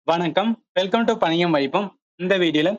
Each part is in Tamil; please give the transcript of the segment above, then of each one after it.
வணக்கம். வெல்கம் டு பணியும் வைப்பும். இந்த வீடியோல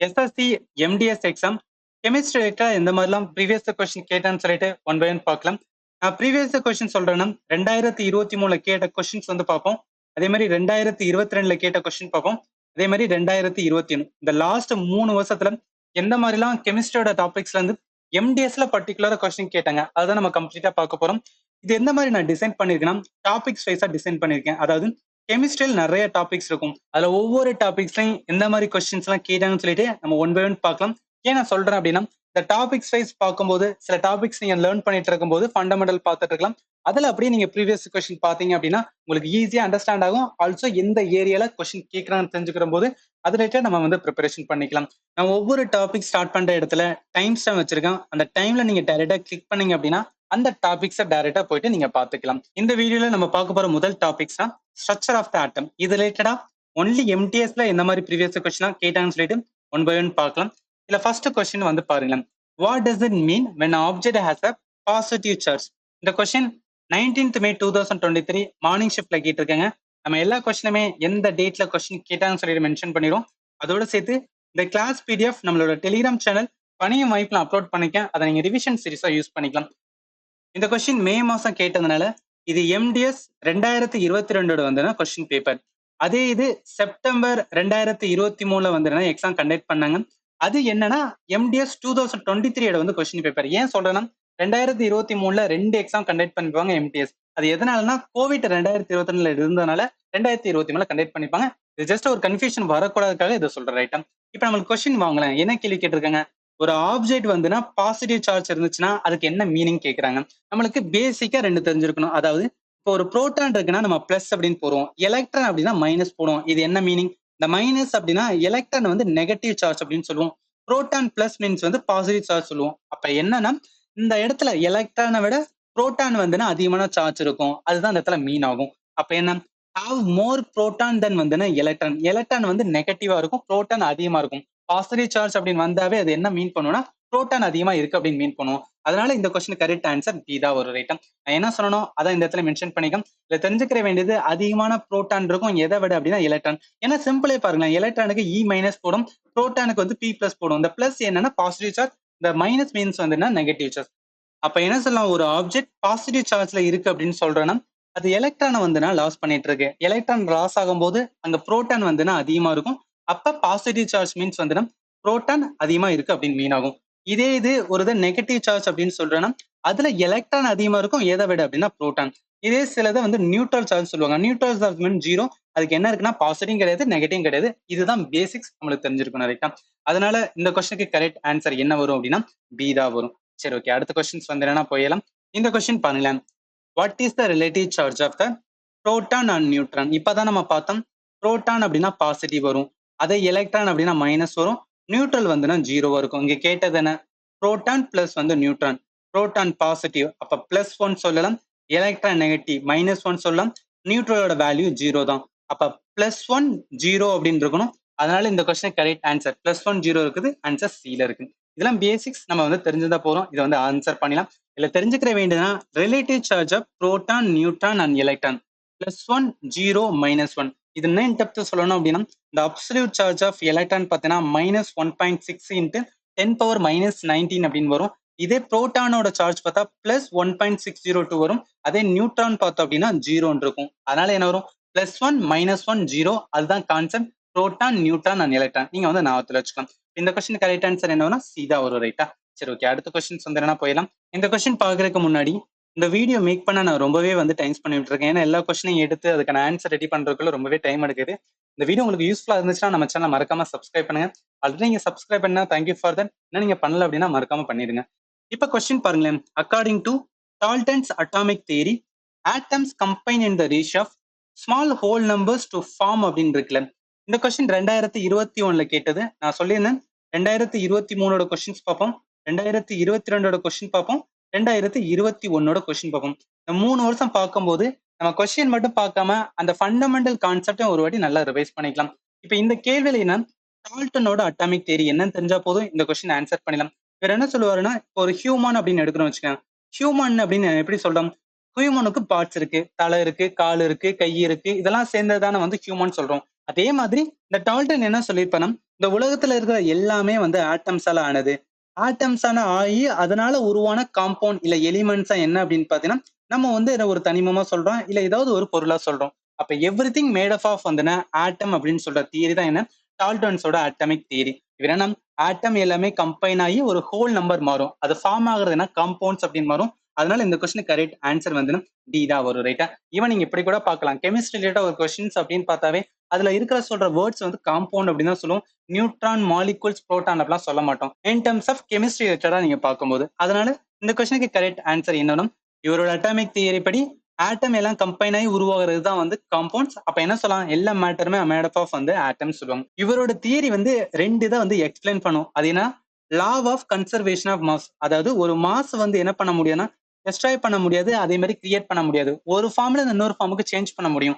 எஸ்எஸ்சி, எம்டிஎஸ் எக்ஸாம் கெமிஸ்ட்ரி ரிலேட்டடா எந்த மாதிரிலாம் ப்ரீவியஸ் கொஸ்டின் கேட்டான்னு சொல்லிட்டு ஒன் பை ஒன் பார்க்கலாம். நான் ப்ரீவியஸ் கொஸ்டின் சொல்றேன்னா 2023ல கேட்ட கொஸ்டின்ஸ் வந்து பார்ப்போம். அதே மாதிரி 2022ல கேட்ட கொஸ்டின் பார்ப்போம். அதே மாதிரி 2021 இந்த லாஸ்ட் 3 வருஷத்துல எந்த மாதிரிலாம் கெமிஸ்ட்ரியோட டாபிக்ஸ்ல இருந்து எம்டிஎஸ்ல பர்டிகுலரா கொஸ்டின் கேட்டாங்க. அதுதான் நம்ம கம்ப்ளீட்டா பார்க்க போறோம். இது எந்த மாதிரி நான் டிசைன் பண்ணிருக்கேன்னா டாபிக்ஸ் வைஸா டிசைன் பண்ணிருக்கேன். அதாவது கெமிஸ்ட்ரியில் நிறைய டாபிக்ஸ் இருக்கும். அதுல ஒவ்வொரு டாபிக்ஸ்லையும் எந்த மாதிரி கொஸ்டின்ஸ் எல்லாம் கேட்டாங்கன்னு சொல்லிட்டு நம்ம ஒன் பை ஒன் பார்க்கலாம். ஏன் நான் சொல்றேன் அப்படின்னா இந்த டாபிக்ஸ் வைஸ் பார்க்கும்போது சில டாபிக்ஸ் நீங்க லேர்ன் பண்ணிட்டு இருக்கும்போது ஃபண்டமெண்டல் பார்த்துட்டு இருக்கலாம். அதுல அப்படியே நீங்க ப்ரீவியஸ் கொஸ்டின் பாத்தீங்க அப்படின்னா உங்களுக்கு ஈஸியா அண்டர்ஸ்டாண்ட் ஆகும். ஆல்சோ எந்த ஏரியால கொஸ்டின் கேட்கறான்னு தெரிஞ்சுக்கிற போது அது ரிலேட்டட் நம்ம வந்து ப்ரிப்பரேஷன் பண்ணிக்கலாம். நான் ஒவ்வொரு டாபிக் ஸ்டார்ட் பண்ற இடத்துல டைம் ஸ்டாம் வச்சிருக்கேன். அந்த டைம்ல நீங்க டைரக்டா கிளிக் பண்ணீங்க அப்படின்னா அந்த டாபிக்ஸை டைரக்டா போயிட்டு நீங்க பாத்துக்கலாம். இந்த வீடியோல நம்ம பார்க்க போற முதல் டாபிக்ஸ் தான் ஸ்ட்ரக்சர் ஆஃப் த ஆட்டம். இது ரிலேட்டடா ஒன்லி எம்டிஎஸ்ல எந்த மாதிரி ப்ரீவியஸ் கொஸ்டின் கேட்டாங்கன்னு சொல்லிட்டு ஒன் பை ஒன் பார்க்கலாம். இதுல ஃபர்ஸ்ட் கொஸ்டின் வந்து பாருங்க. What does it mean when object has a positive charge? இந்த கொஸ்டின் 19th May 2023 மார்னிங் ஷிஃப்ட்ல கேட்டிருக்காங்க. நம்ம எல்லா கொஸ்டினுமே எந்த டேட்ல கொஸ்டின் கேட்டாங்கன்னு சொல்லிட்டு மென்ஷன் பண்ணிடுவோம். அதோட சேர்த்து இந்த கிளாஸ் பிடிஎஃப் நம்மளோட டெலிகிராம் சேனல் பணியும் வாய்ப்புல அப்லோட் பண்ணிக்கேன். அதை நீங்க ரிவிஷன் சீரிஸா யூஸ் பண்ணிக்கலாம். இந்த கொஸ்டின் மே மாசம் கேட்டதுனால இது எம்டிஎஸ் 2022 வந்து கொஸ்டின் பேப்பர். அதே இது செப்டம்பர் 2023ல வந்து எக்ஸாம் கண்டக்ட் பண்ணாங்க. அது என்னன்னா எம்டிஎஸ் 2023 வந்து கொஸ்டின் பேப்பர். ஏன் சொல்றேன்னா 2023ல 2 எக்ஸாம் கண்டக்ட் பண்ணிப்பாங்க எம்டிஎஸ். அது எதனாலன்னா கோவிட் 2022ல இருந்ததுனால 2023ல கண்டக்ட் பண்ணிப்பாங்க. இது ஜஸ்ட் ஒரு கன்ஃபியூஷன் வரக்கூடாதுக்காக இதை சொல்றேன். ரைட்டா? இப்ப நம்மளுக்கு கொஸ்டின் வாங்கலாம். என்ன கேள்வி கேட்டிருக்காங்க? ஒரு ஆப்ஜெக்ட் வந்துன்னா பாசிட்டிவ் சார்ஜ் இருந்துச்சுன்னா அதுக்கு என்ன மீனிங் கேட்கறாங்க. நம்மளுக்கு பேசிக்கா 2 தெரிஞ்சிருக்கணும். அதாவது இப்போ ஒரு புரோட்டான் இருக்குன்னா நம்ம பிளஸ் அப்படின்னு போடுவோம், எலக்ட்ரான் அப்படின்னா மைனஸ் போடுவோம். இது என்ன மீனிங்? இந்த மைனஸ் அப்படின்னா எலக்ட்ரான் வந்து நெகட்டிவ் சார்ஜ் அப்படின்னு சொல்லுவோம். புரோட்டான் பிளஸ் மீன்ஸ் வந்து பாசிட்டிவ் சார்ஜ் சொல்லுவோம். அப்ப என்னன்னா இந்த இடத்துல எலக்ட்ரானை விட புரோட்டான் வந்துன்னா அதிகமான சார்ஜ் இருக்கும். அதுதான் இந்த இடத்துல மீன் ஆகும். அப்ப என்ன? ஹாவ் மோர் புரோட்டான் தென் வந்துன்னா எலக்ட்ரான். எலக்ட்ரான் வந்து நெகட்டிவா இருக்கும், புரோட்டான் அதிகமா இருக்கும். பாசிட்டிவ் சார்ஜ் அப்படின்னு வந்தாவே அது என்ன மீன் பண்ணுவோம்னா புரோட்டான் அதிகமா இருக்கு அப்படின்னு மீன் பண்ணுவோம். அதனால இந்த கொஸ்டின் கரெக்ட் ஆன்சர் பி தான் ஒரு ரைட்டம். நான் என்ன சொல்லணும் அதான் இந்த இடத்துல மென்ஷன் பண்ணிக்கலாம். இதுல தெரிஞ்சுக்கிற வேண்டியது அதிகமான புரோட்டான் இருக்கும் எதை விட அப்படின்னா எலக்ட்ரான். ஏன்னா சிம்பிளே பாருங்களேன், எலக்ட்ரானுக்கு இ மைனஸ் போடும், புரோட்டானுக்கு வந்து பி பிளஸ் போடும். இந்த பிளஸ் என்னன்னா பாசிட்டிவ் சார்ஜ், இந்த மைனஸ் மீன்ஸ் வந்து நெகட்டிவ் சார்ஜ். அப்ப என்ன சொல்லலாம், ஒரு ஆப்ஜெக்ட் பாசிட்டிவ் சார்ஜ்ல இருக்கு அப்படின்னு சொல்றேன்னா அது எலக்ட்ரானை வந்துன்னா லாஸ் பண்ணிட்டு இருக்கு. எலக்ட்ரான் லாஸ் ஆகும்போது அங்க புரோட்டான் வந்துன்னா அதிகமா இருக்கும். அப்ப பாசிட்டிவ் சார்ஜ் மீன்ஸ் வந்துன்னா புரோட்டான் அதிகமா இருக்கு அப்படின்னு மீன் ஆகும். இதே இது ஒரு நெகட்டிவ் சார்ஜ் அப்படின்னு சொல்றேன்னா அதுல எலக்ட்ரான் அதிகமா இருக்கும் எதை விட அப்படின்னா புரோட்டான். இதே சிலதை வந்து நியூட்ரல் சார்ஜ் சொல்லுவாங்க. நியூட்ரல் சார்ஜ் மீன் ஜீரோ. அதுக்கு என்ன இருக்குன்னா பாசிட்டிவ் கிடையாது, நெகட்டிவ் கிடையாது. இதுதான் பேசிக்ஸ் நம்மளுக்கு தெரிஞ்சிருக்கணும். ரைட்டா? அதனால இந்த கொஸ்டினுக்கு கரெக்ட் ஆன்சர் என்ன வரும் அப்படின்னா பி தான் வரும். சரி, ஓகே. அடுத்த கொஸ்டின்ஸ் வந்து என்னன்னா போயிடலாம். இந்த கொஸ்டின் பாருங்களேன். What is the relative charge of the proton and neutron? இப்பதான் நம்ம பார்த்தோம். புரோட்டான் அப்படின்னா பாசிட்டிவ் வரும், அதே எலக்ட்ரான் அப்படின்னா மைனஸ் வரும், நியூட்ரல் வந்துன்னா ஜீரோவா இருக்கும். இங்க கேட்டது என்ன? புரோட்டான் பிளஸ் வந்து நியூட்ரான். புரோட்டான் பாசிட்டிவ் அப்ப பிளஸ் 1 சொல்லலாம், எலக்ட்ரான் நெகட்டிவ் மைனஸ் 1 சொல்லலாம், நியூட்ரலோட வேல்யூ ஜீரோ தான். அப்ப பிளஸ் 1 ஜீரோ அப்படின்னு இருக்கணும். அதனால இந்த question correct answer plus 1 zero இருக்குது. ஆன்சர் சி ல இருக்கு. இதெல்லாம் பேசிக்ஸ் நம்ம வந்து தெரிஞ்சுதான் போறோம். இதை வந்து ஆன்சர் பண்ணலாம். இதுல தெரிஞ்சுக்கிற வேண்டியதுன்னா relative charge of proton, neutron and electron plus 1 zero minus 1. இது என்ன டெப்த் சொல்லணும் அப்படின்னா இந்த அப்சல்யூட் சார்ஜ் ஆஃப் எலக்ட்ரான் பார்த்தீங்கன்னா -1.6 இன்ட்டு 10⁻−19 அப்படின்னு வரும். இதே புரோட்டானோட சார்ஜ் பார்த்தா +1.602 வரும். அதே நியூட்ரான் பார்த்தோம் அப்படின்னா ஜீரோன்னு இருக்கும். அதனால என்ன வரும்? +1 -1 ஜீரோ. அதுதான் concept proton, neutron and electron. நீங்க வந்து ஞாபகத்துல வச்சுக்கலாம். இந்த கொஸ்டின் கரெக்ட் ஆன்சர் என்ன வரும்? சி தான் வரும். ரைட்டா? சரி, ஓகே. அடுத்த கொஸ்டின்ஸ் வந்து என்ன போயிடலாம். இந்த கொஸ்டின் பாக்குறதுக்கு முன்னாடி இந்த வீடியோ மேக் பண்ண நான் ரொம்பவே வந்து டைம் பண்ணிட்டு இருக்கேன். ஏன்னா எல்லா கொஸ்டினையும் எடுத்து அதுக்கான ஆன்சர் ரெடி பண்றதுக்குள்ள ரொம்பவே டைம் எடுக்குது. இந்த வீடியோ உங்களுக்கு யூஸ்ஃபுல்லா இருந்துச்சுன்னா நம்ம சேனல் மறக்காம சப்ஸ்கிரைப் பண்ணுங்க. ஆல்ரெடி நீங்க சப்ஸ்கிரைப் பண்ணா தேங்க்யூ ஃபார் தட். என்ன நீங்க பண்ணல அப்படின்னா மறக்காம பண்ணிடுங்க. இப்ப கொஸ்டின் பாருங்களேன். According to Dalton's atomic theory, atoms combine in the ratio of small whole numbers to form அப்படின்னு இருக்குல்ல. இந்த கொஸ்டின் 2021ல கேட்டது. நான் சொல்லியிருந்தேன் 2023ஓட கொஸ்டின்ஸ் பார்ப்போம், 2022ஓட கொஸ்டின் பார்ப்போம், 2021ஓட கொஸ்டின் பார்ப்போம். இந்த 3 வருஷம் பார்க்கும்போது நம்ம கொஸ்டின் மட்டும் பார்க்காம அந்த ஃபண்டமெண்டல் கான்செப்டும் ஒரு வாட்டி நல்லா ரிவைஸ் பண்ணிக்கலாம். இப்ப இந்த கேள்வியில என்ன, டால்டனோட அட்டாமிக் தியரி என்னன்னு தெரிஞ்சா போதும் இந்த கொஸ்டின் ஆன்சர் பண்ணிடலாம். இவர் என்ன சொல்லுவாருன்னா, இப்போ ஒரு ஹியூமன் அப்படின்னு எடுக்கிறோம் வச்சுக்கோங்க. ஹியூமன் அப்படின்னு எப்படி சொல்றோம்? ஹியூமனுக்கு பார்ட்ஸ் இருக்கு, தலை இருக்கு, கால் இருக்கு, கை இருக்கு, இதெல்லாம் சேர்ந்ததான வந்து ஹியூமன் சொல்றோம். அதே மாதிரி இந்த டால்டன் என்ன சொல்லியிருப்பாருன்னா, இந்த உலகத்துல இருக்கிற எல்லாமே வந்து ஆட்டம்ஸால ஆனது. ஆட்டம்ஸான ஆகி அதனால உருவான காம்பவுண்ட் இல்ல எலிமெண்ட்ஸா என்ன அப்படின்னு பாத்தீங்கன்னா, நம்ம வந்து இதை ஒரு தனிமமா சொல்றோம், இல்ல ஏதாவது ஒரு பொருளா சொல்றோம். அப்ப எவ்ரிதிங் மேட் அப் ஆஃப் வந்துன்னா ஆட்டம் அப்படின்னு சொல்ற தியரி தான் என்ன, டால்டன்ஸோட அட்டாமிக் தியரி. இவர் என்ன, ஆட்டம் எல்லாமே கம்பைன் ஆகி ஒரு ஹோல் நம்பர் மாறும். அது ஃபார்ம் ஆகுறதுன்னா காம்பவுண்ட்ஸ் அப்படின்னு மாறும். அதனால இந்த கொஸ்டின் கரெக்ட் ஆன்சர் வந்து டி தான் வரும். ரைட்டா? ஈவன் நீங்க இப்படி கூட பார்க்கலாம். கெமிஸ்ட்ரி ரிலேட்டட் ஒரு கொஸ்டின்ஸ் அப்படின்னு பார்த்தாவே அதுல இருக்கிற சொல்ற வேர்ட்ஸ் வந்து காம்பவுண்ட் அப்படின்னு தான் சொல்லுவோம். நியூட்ரான், மாலிகூல்ஸ், புரோட்டான் அப்படிலாம் சொல்ல மாட்டோம். இன் டர்ம்ஸ் ஆஃப் கெமிஸ்ட்ரி ரிலேட்டடா நீங்க பார்க்கும்போது. அதனால இந்த கொஸ்டினுக்கு கரெக்ட் ஆன்சர் என்னன்னா, இவரோட அட்டாமிக் தியரி படி ஆட்டம் எல்லாம் கம்பைன் ஆகி உருவாகிறது தான் வந்து காம்பவுண்ட்ஸ். அப்ப என்ன சொல்லலாம், எல்லா மேட்டருமே மேட் அப் ஆஃப் வந்து ஆட்டம்ஸ் சொல்லுவாங்க. இவரோட தியரி வந்து 2 இதை வந்து எக்ஸ்பிளைன் பண்ணும். அது என்ன, law of conservation of mass. அதாவது ஒரு மாஸ் வந்து என்ன பண்ண முடியும்னா டெஸ்ட்ராய் பண்ண முடியாது, அதே மாதிரி கிரியேட் பண்ண முடியாது. ஒரு ஃபார்ம்ல இருந்து இன்னொரு ஃபார்முக்கு சேஞ்ச் பண்ண முடியும்.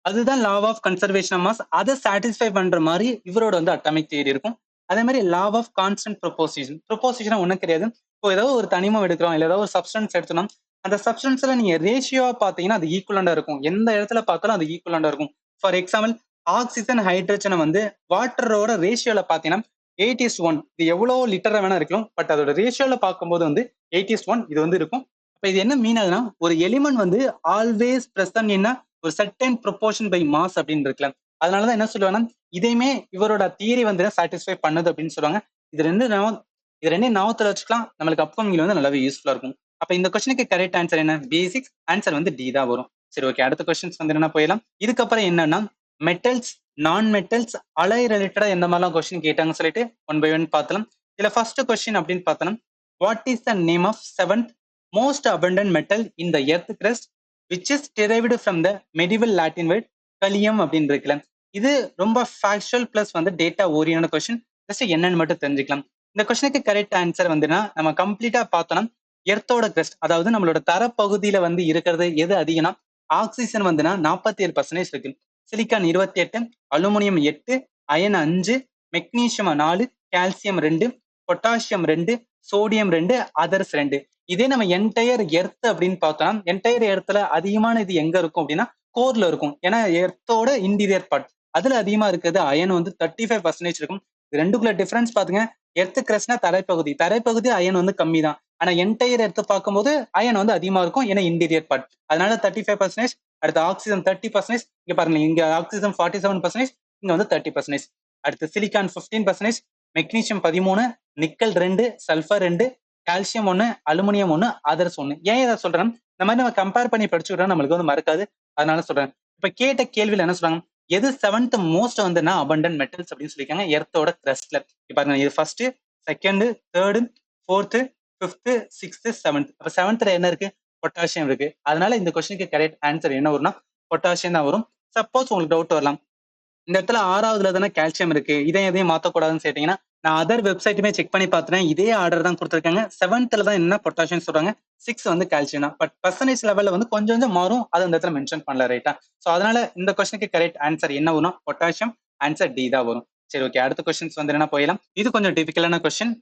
அதுதான் law of conservation of mass. அதை சாட்டிஸ்ஃபை பண்ற மாதிரி இவரோட வந்து அட்டாமிக் தியரி இருக்கும். அதே மாதிரி law of constant proposition. Proposition ஒன்றும் கிடையாது. இப்போ ஏதாவது ஒரு தனிமம் எடுக்கிறோம், இல்லை ஏதாவது ஒரு சப்ஸ்டன்ஸ் எடுத்தோம்னா அந்த சப்ஸ்டன்ஸ்ல நீங்க ரேஷியோவா பாத்தீங்கன்னா அது ஈக்குவலண்டா இருக்கும். எந்த இடத்துல பார்த்தாலும் அது ஈக்குவலண்டா இருக்கும். ஃபார் எக்ஸாம்பிள், ஆக்சிஜன் ஹைட்ரஜனை வந்து வாட்டரோட ரேஷியோல பாத்தீங்கன்னா 8:1. இது எவ்வளவு லிட்டரா வேணா இருக்கலாம், பட் அதோட ரேஷியோல பார்க்கும்போது வந்து 8:1 இது வந்து இருக்கும். அப்ப இது என்ன மீன் ஆகுதுன்னா, ஒரு எலிமெண்ட் வந்து ஆல்வேஸ் பிரசன்ட் இன் ஒரு சர்டன் ப்ரொபோர்ஷன் பை மாஸ் அப்படின்னு இருக்கலாம். அதனாலதான் என்ன சொல்லுவாங்கன்னா, இதையுமே இவரோட தியரி வந்து சாட்டிஸ்ஃபை பண்ணுது அப்படின்னு சொல்லுவாங்க. இது ரெண்டு ஞாபகத்துல வச்சுக்கலாம். நம்மளுக்கு அப்கமிங்ல வந்து நல்லாவே யூஸ்ஃபுல்லா இருக்கும். அப்ப இந்த கொஸ்டினுக்கு கரெக்ட் ஆன்சர் என்ன, பேசிக்ஸ் ஆன்சர் வந்து டி தான் வரும். சரி, ஓகே. அடுத்த கொஸ்டின்ஸ் வந்து என்ன போயிடலாம். இதுக்கப்புறம் என்னன்னா, மெட்டல்ஸ், நான் மெட்டல்ஸ், அலை ரிலேட்டடா எந்த மாதிரிலாம் கொஸ்டின் கேட்டாங்கன்னு சொல்லிட்டு ஒன் பை ஒன் பார்த்தலாம். இதுல ஃபர்ஸ்ட் கொஸ்டின் அப்படின்னு பார்த்தோம்னா, what is the name of seventh most abundant metal in the earth crust which is derived from the medieval Latin word gallium அப்படின்னு இருக்குல்ல. இது ரொம்ப ஃபேக்சுவல் பிளஸ் வந்து டேட்டா ஓரியன்டான கொஸ்டின். ஜஸ்ட் என்னன்னு மட்டும் தெரிஞ்சுக்கலாம். இந்த கொஸ்டினுக்கு கரெக்ட் ஆன்சர் வந்துன்னா, நம்ம கம்ப்ளீட்டா பார்த்தோம்னா எர்த்தோட கிரஸ்ட், அதாவது நம்மளோட தரப்பகுதியில வந்து இருக்கிறது எது அதிகம்னா ஆக்சிஜன் வந்துன்னா 47% இருக்கு, silicon 28, aluminium 8, iron 5, magnesium 4, calcium 2, potassium 2, sodium 2, others 2. இதே நம்ம என்டையர் எர்த் அப்படின்னு பார்த்தோம்னா, என்டையர் எர்த்ல அதிகமான இது எங்க இருக்கும் அப்படின்னா கோர்ல இருக்கும். ஏன்னா எர்த்தோட இன்டீரியர் பார்ட் அதுல அதிகமா இருக்கிறது அயன் வந்து 35% இருக்கும். இது ரெண்டுக்குள்ள டிஃபரன்ஸ் பாத்துங்க. எர்த் கிரஸ்ட்னா தரைப்பகுதி, தரைப்பகுதி அயன் வந்து கம்மி தான். ஆனா என்டையர் எடுத்து பார்க்கும்போது அயன் வந்து அதிகமா இருக்கும், ஏன்னா இன்டீரியர் பார்ட். அதனால 35%. அடுத்து ஆக்சிஜன் 30%. இங்க பாருங்க, இங்க ஆக்சிஜன் 47%, இங்க வந்து 30%. அடுத்து silicon 15%, magnesium 13, nickel 2, sulphur 2, calcium 1, aluminium 1, others 1. ஏன் இதை சொல்றேன், இந்த மாதிரி நம்ம கம்பேர் பண்ணி படிச்சுக்கிட்டா நம்மளுக்கு வந்து மறக்காது, அதனால சொல்றேன். இப்ப கேட்ட கேள்வியில என்ன சொல்றாங்க, எது செவன்த் மோஸ்ட் வந்துன்னா அபண்டன்ட் மெட்டல்ஸ் அப்படின்னு சொல்லியிருக்காங்க எர்த்தோட கிரஸ்ட்ல. பாருங்க, இது first, second, third, fourth, fifth, sixth, seventh. அப்ப செவன்த்ல என்ன இருக்கு, பொட்டாசியம் இருக்கு. அதனால இந்த கொஸ்டினுக்கு கரெக்ட் ஆன்சர் என்ன வரும்னா பொட்டாசியம் தான் வரும். சப்போஸ் உங்களுக்கு டவுட் வரலாம், இந்த இடத்துல 6வதுல தானே கால்சியம் இருக்கு, இதை எதையும் மாத்தக்கூடாதுன்னு கேட்டீங்கன்னா, நான் அதர் வெப்சைட்டுமே செக் பண்ணி பார்த்துட்டேன், இதே ஆர்டர் தான் கொடுத்துருக்காங்க. 7th தான் என்ன பொட்டாசியம் சொல்றாங்க, 6 வந்து கால்சியம் தான். பட் பர்சன்டேஜ் லெவல்ல வந்து கொஞ்சம் கொஞ்சம் மாறும், அது அந்த இடத்துல மென்ஷன் பண்ணல. ரைட்டா? சோ அதனால இந்த கொஸ்டினுக்கு கரெக்ட் ஆன்சர் என்ன வரும், பொட்டாசியம். ஆன்சர் டி தான் வரும். சரி, ஓகே. அடுத்த கொஸ்டின்ஸ் வந்து என்ன போயிடலாம். இது கொஞ்சம் டிஃபிகல்ட்டான question.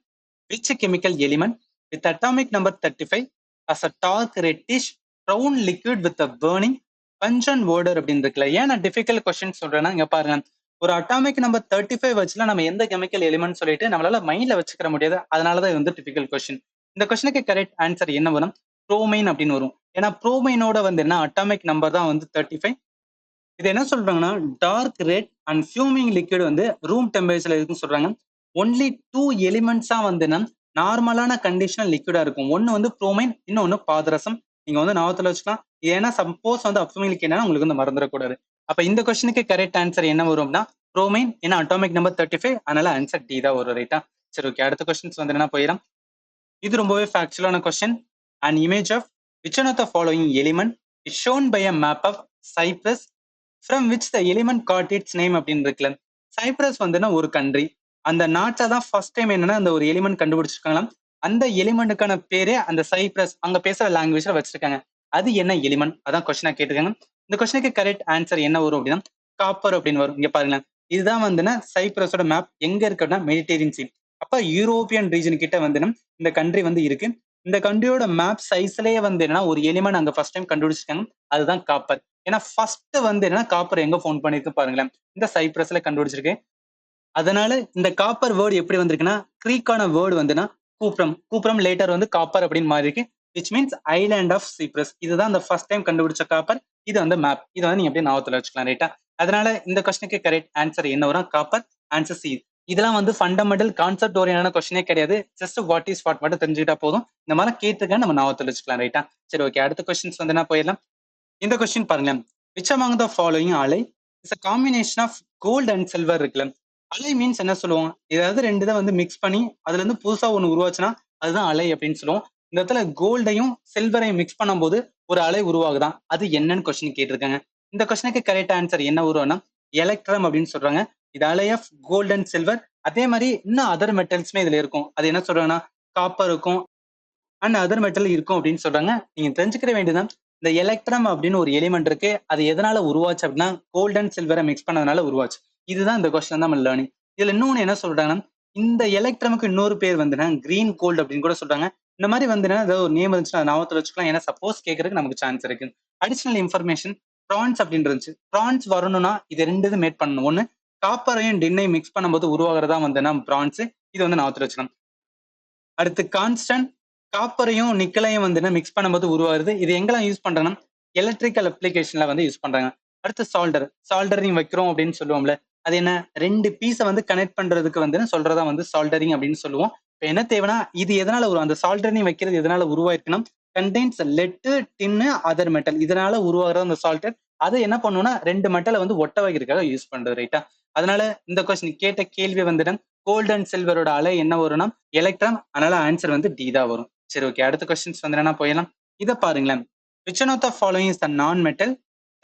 which chemical element with atomic number 35 as a dark reddish brown liquid with a burning pungent odor அப்படின்னு இருக்குல்ல. ஏன் நான் டிஃபிகல்ட் கொஸ்டின் சொல்றேன்னா, இங்க பாருங்க, ஒரு அட்டாமிக் நம்பர் 35 வச்சுலாம் நம்ம எந்த கெமிக்கல் எலிமெண்ட் சொல்லிட்டு நம்மளால மைண்ட்ல வச்சுக்கிற முடியாது. அதனாலதான் இது வந்து டிஃபிகல்ட் கொஸ்டின். இந்த கொஸ்டினுக்கு கரெக்ட் ஆன்சர் என்ன வரும், புரோமைன் அப்படின்னு வரும். ஏன்னா புரோமைனோட வந்து என்ன அட்டாமிக் நம்பர் தான் வந்து 35. இது என்ன சொல்றாங்கன்னா, dark red and fuming liquid வந்து ரூம் டெம்பரேச்சர்ல இருக்குன்னு சொல்றாங்க. ஒன்லி 2 எலிமெண்ட்ஸா வந்து நார்மலான கண்டிஷனல் லிக்விடா இருக்கும். ஒன்னு வந்து புரோமைன், இன்னொன்னு பாதரசம். நீங்க வந்து ஞாபகத்துல வச்சுக்கலாம். ஏன்னா சப்போஸ் வந்து அப்சமிலிக் என்னன்னா உங்களுக்கு வந்து மறந்துடக்கூடாது. அப்ப இந்த கொஸ்டினுக்கு கரெக்ட் ஆன்சர் என்ன வரும்னா புரோமைன். ஏன்னா அட்டாமிக் நம்பர் 35, அதனால ஆன்சர் டி தான் வரும். ரைட்டா? சரி, ஓகே. அடுத்த கொஸ்டின்ஸ் வந்து என்ன போயிடும். இது ரொம்பவே ஃபேக்சுவலான question. an image of which one of the following element is shown by a map of Cyprus from which the element got its name அப்படின்னு இருக்குல்ல. சைப்ரஸ் வந்துன்னா ஒரு கண்ட்ரி. அந்த நாட்டை தான் ஃபர்ஸ்ட் டைம் என்னன்னா அந்த ஒரு எலிமெண்ட் கண்டுபிடிச்சிருக்காங்களாம். அந்த எலிமெண்ட்டுக்கான பேரே அந்த சைப்ரஸ் அங்க பேசுற லாங்குவேஜ்ல வச்சிருக்காங்க. அது என்ன எலிமெண்ட், அதான் கொஸ்டினா கேட்டுக்காங்க. இந்த கொஸ்டினுக்கு கரெக்ட் ஆன்சர் என்ன வரும் அப்படின்னா காப்பர் அப்படின்னு வரும். இங்க பாருங்களேன், இதுதான் வந்துன்னா சைப்ரஸோட மேப் எங்க இருக்கு அப்படின்னா மெடிடேரியன் சி. அப்ப யூரோப்பியன் ரீஜன் கிட்ட வந்துன்னா இந்த கண்ட்ரி வந்து இருக்கு. இந்த கண்ட்ரியோட மேப் சைஸ்லயே வந்து என்னன்னா ஒரு எலிமெண்ட் அங்க ஃபர்ஸ்ட் டைம் கண்டுபிடிச்சிருக்காங்க, அதுதான் காப்பர். ஏன்னா ஃபர்ஸ்ட் வந்து என்னன்னா காப்பர் எங்க ஃபவுண்ட் பண்ணிருக்கு பாருங்களேன், இந்த சைப்ரஸ்ல கண்டுபிடிச்சிருக்கு. அதனால இந்த காப்பர் வேர்டு எப்படி வந்திருக்குன்னா, கிரீக்கான வேர்டு வந்துன்னா கூப்ரம். கூப்ரம் லேட்டர் வந்து காப்பர் அப்படின்னு மாறி இருக்கு. Which means island of Cyprus. இதுதான் அந்த ஃபர்ஸ்ட் டைம் கண்டுபிடிச்ச காப்பர். இது வந்து மேப். இதை வந்து நீங்க அப்படியே ஞாபகத்துல வச்சுக்கலாம், ரைட்டா? அதனால இந்த கொஸ்டினுக்கு கரெக்ட் ஆன்சர் என்ன வரும்? காப்பர். Answer C. இதெல்லாம் வந்து ஃபண்டமெண்டல் கான்செப்ட் ஓரியன்டான கொஸ்டினே கிடையாது. ஜஸ்ட் வாட் இஸ் வாட் மட்டும் தெரிஞ்சுக்கிட்டா போதும். இந்த மாதிரி கேட்டிருக்கேன், நம்ம ஞாபகத்துல வச்சுக்கலாம், ரைட்டா? சரி, ஓகே. அடுத்த கொஸ்டின்ஸ் வந்து என்ன போயிடலாம். இந்த கொஸ்டின் பாருங்க. Which among the following alloy is a combination of gold and silver இருக்குல்ல. அலை மீன்ஸ் என்ன சொல்லுவோம்? ஏதாவது ரெண்டு இதை வந்து மிக்ஸ் பண்ணி அதுல இருந்து புதுசா ஒண்ணு உருவாச்சுன்னா அதுதான் அலை அப்படின்னு சொல்லுவோம். இந்த இடத்துல கோல்டையும் சில்வரையும் மிக்ஸ் பண்ணும்போது ஒரு அலை உருவாகுதான். அது என்னன்னு கொஸ்டின் கேட்டிருக்காங்க. இந்த கொஸ்டினுக்கு கரெக்ட் ஆன்சர் என்ன வரும்னா எலக்ட்ரம் அப்படின்னு சொல்றாங்க. இது அலை ஆஃப் கோல்ட் அண்ட் சில்வர். அதே மாதிரி இன்னும் அதர் மெட்டல்ஸ்மே இதுல இருக்கும். அது என்ன சொல்றாங்கன்னா காப்பர் இருக்கும் அண்ட் அதர் மெட்டல் இருக்கும் அப்படின்னு சொல்றாங்க. நீங்க தெரிஞ்சுக்கிற வேண்டியதுதான், இந்த எலக்ட்ரம் அப்படின்னு ஒரு எலிமெண்ட் இருக்கு. அது எதனால உருவாச்சு அப்படின்னா கோல்ட் அண்ட் சில்வரை மிக்ஸ் பண்ணதுனால உருவாச்சு. இதுதான் இந்த கொஸ்டின் நம்ம லேர்னிங். இதுல இன்னொன்னு என்ன சொல்றாங்கன்னா, இந்த எலக்ட்ரமுக்கு இன்னொரு பேர் வந்துன்னா கிரீன் கோல்டு அப்படின்னு கூட சொல்றாங்க. இந்த மாதிரி வந்துன்னா ஏதாவது ஒரு நேம் இருந்துச்சுன்னா ஞாபகத்துல வச்சுக்கலாம். ஏன்னா சப்போஸ் கேட்கறதுக்கு நமக்கு சான்ஸ் இருக்கு. அடிஷனல் இன்ஃபர்மேஷன் ப்ரான்ஸ் அப்படின்னு இருந்துச்சு. ப்ரான்ஸ் வரணும்னா இது ரெண்டு இது மேட் பண்ணணும். ஒண்ணு காப்பரையும் டின்னையும் மிக்ஸ் பண்ணும்போது உருவாகிறதா வந்துன்னா பிரான்ஸ். இது வந்து ஞாபகத்துல வச்சுக்கலாம். அடுத்து கான்ஸ்டன்ட் காப்பரையும் நிக்கலையும் வந்து மிக்ஸ் பண்ணும்போது உருவாகுது. இது எங்கெல்லாம் யூஸ் பண்றாங்கன்னா எலக்ட்ரிக்கல் அப்ளிகேஷன்ல வந்து யூஸ் பண்றாங்க. அடுத்து சால்டர். சால்டரிங் வைக்கிறோம் அப்படின்னு சொல்லுவோம்ல. அது என்ன, ரெண்டு பீஸை வந்து கனெக்ட் பண்றதுக்கு வந்து சொல்றதா வந்து சால்டரிங் அப்படின்னு சொல்லுவோம். இப்போ என்ன தேவைன்னா இது எதனால வரும், அந்த சால்டரிங் வைக்கிறது எதனால உருவாயிருக்குன்னா கண்டெய்ன்ஸ் லெட் டின்னு அதர் மெட்டல். இதனால உருவாகிறது அந்த சால்டர். அதை என்ன பண்ணுவோம்னா ரெண்டு மெட்டலை வந்து ஒட்ட வைக்கிறதுக்காக யூஸ் பண்றது, ரைட்டா? அதனால இந்த கொஸ்டின் கேட்ட கேள்வி வந்துட்டு கோல்ட் அண்ட் சில்வரோட அலை என்ன வரும்னா எலக்ட்ரான். அதனால ஆன்சர் வந்து டி தான் வரும். சரி, ஓகே. அடுத்த கொஸ்டின்ஸ் வந்து என்ன போயிடலாம். இதை பாருங்களேன். Which one of the following is the non metal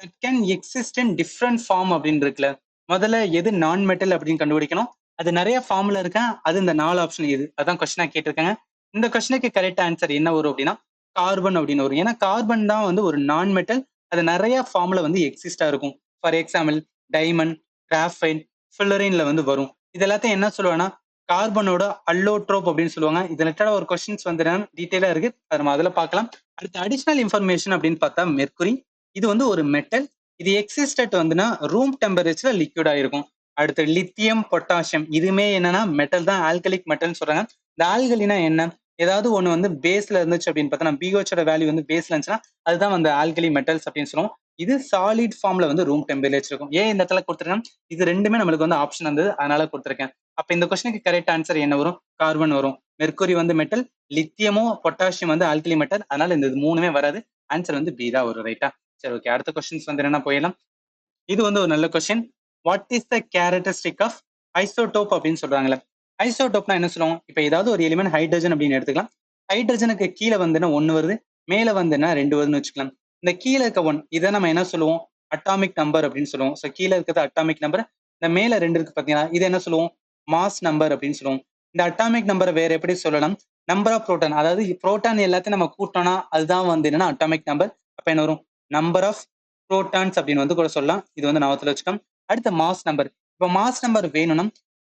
that can exist in different form அப்படின்னு இருக்குல்ல. முதல்ல எது நான் மெட்டல் அப்படின்னு கண்டுபிடிக்கணும். அது நிறைய ஃபார்ம்ல இருக்கா. அது இந்த 4 ஆப்ஷன் எது, அதான் கொஸ்டினா கேட்டிருக்காங்க. இந்த கொஸ்டினுக்கு கரெக்ட் ஆன்சர் என்ன வரும் அப்படின்னா கார்பன் அப்படின்னு வரும். ஏன்னா கார்பன் தான் வந்து ஒரு நான் மெட்டல். அது நிறைய ஃபார்ம்ல வந்து எக்ஸிஸ்டா இருக்கும். ஃபார் எக்ஸாம்பிள் டைமண்ட், கிராஃபைட், ஃபில்லரின்ல வந்து வரும். இது எல்லாத்தையும் என்ன சொல்லுவேன்னா கார்பனோட அல்லோட்ரோப் அப்படின்னு சொல்லுவாங்க. இது ரிலேட்டடா ஒரு கொஸ்டின்ஸ் வந்து டீடைலா இருக்கு. அதை நம்ம அதில் பார்க்கலாம். அடுத்து அடிஷனல் இன்ஃபர்மேஷன் அப்படின்னு பார்த்தா மெர்க்குரி. இது வந்து ஒரு மெட்டல். இது எக்ஸிஸ்டட் வந்துன்னா ரூம் டெம்பரேச்சர்ல லிக்விட் ஆயிருக்கும். அடுத்து லித்தியம், பொட்டாசியம். இதுவுமே என்னன்னா மெட்டல் தான், ஆல்கலிக் மெட்டல்னு சொல்றாங்க. இந்த ஆல்கலினா என்ன, ஏதாவது ஒண்ணு வந்து பேஸ்ல இருந்துச்சு அப்படின்னு பார்த்தா பிஹெச்சோட வேல்யூ வந்து பேஸ்ல இருந்துச்சுன்னா அதுதான் வந்து ஆல்கலி மெட்டல்ஸ் அப்படின்னு சொல்லுவோம். இது சாலிட் ஃபார்ம்ல வந்து ரூம் டெம்பரேச்சர் இருக்கும். ஏன் இந்த இடத்துல கொடுத்துருக்கேன், இது ரெண்டுமே நம்மளுக்கு வந்து ஆப்ஷன் வந்தது, அதனால கொடுத்துருக்கேன். அப்ப இந்த கொஸ்டினுக்கு கரெக்ட் ஆன்சர் என்ன வரும்? கார்பன் வரும். மெர்க்குரி வந்து மெட்டல், லித்தியமோ பொட்டாசியம் வந்து ஆல்கலி மெட்டல். அதனால இந்த மூணுமே வராது. ஆன்சர் வந்து பி தான் வரும், ரைட்டா? சரி, ஓகே. அடுத்த கொஸ்டின்ஸ் வந்து என்ன போயிடலாம். இது வந்து ஒரு நல்ல question. What is the characteristic of isotope அப்படின்னு சொல்றாங்களே. ஐசோடோப்னா என்ன சொல்லுவோம்? இப்ப ஏதாவது ஒரு எலிமெண்ட் ஹைட்ரஜன் அப்படின்னு எடுத்துக்கலாம். ஹைட்ரஜனுக்கு கீழே வந்துன்னா 1 வருது, மேல வந்துன்னா 2 வருதுன்னு வச்சுக்கலாம். இந்த கீழே இருக்க 1 இதை நம்ம என்ன சொல்லுவோம்? அட்டாமிக் நம்பர் அப்படின்னு சொல்லுவோம். ஸோ கீழே இருக்கிறது அட்டாமிக் நம்பர். இந்த மேல 2 இருக்கு பாத்தீங்கன்னா இது என்ன சொல்லுவோம்? மாஸ் நம்பர் அப்படின்னு சொல்லுவோம். இந்த அட்டாமிக் நம்பரை வேற எப்படி சொல்லலாம்? Number of proton. அதாவது புரோட்டான் எல்லாத்தையும் நம்ம கூட்டோம்னா அதுதான் வந்து என்னன்னா அட்டாமிக் நம்பர். அப்ப என்ன வரும்? நம்பர் ஆஃப் புரோட்டான்ஸ் அப்படின்னு வந்து கூட சொல்லலாம். இது வந்து ஞாபகத்துல வச்சுக்கோங்க. அடுத்த மாஸ் நம்பர். இப்போ மாஸ் நம்பர் வேணும்னா